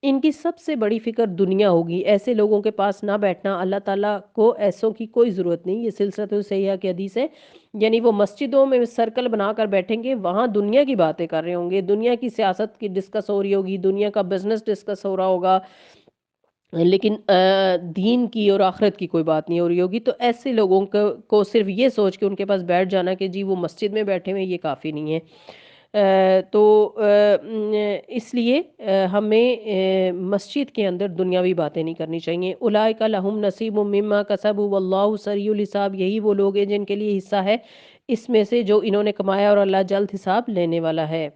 ان کی سب سے بڑی فکر دنیا ہوگی، ایسے لوگوں کے پاس نہ بیٹھنا، اللہ تعالیٰ کو ایسوں کی کوئی ضرورت نہیں۔ یہ سلسلۃ صحیحہ کی حدیث ہے، یعنی وہ مسجدوں میں سرکل بنا کر بیٹھیں گے، وہاں دنیا کی باتیں کر رہے ہوں گے، دنیا کی سیاست کی ڈسکس ہو رہی ہوگی، دنیا کا بزنس ڈسکس ہو رہا ہوگا، لیکن دین کی اور آخرت کی کوئی بات نہیں ہو رہی ہوگی۔ تو ایسے لوگوں کو صرف یہ سوچ کے ان کے پاس بیٹھ جانا کہ جی وہ مسجد میں بیٹھے ہوئے، یہ کافی نہیں ہے۔ تو اس لیے ہمیں مسجد کے اندر دنیاوی باتیں نہیں کرنی چاہیے۔ اولئک لہم نصیب مما کسبوا واللہ سریع الحساب، یہی وہ لوگ ہیں جن کے لیے حصہ ہے اس میں سے جو انہوں نے کمایا، اور اللہ جلد حساب لینے والا ہے۔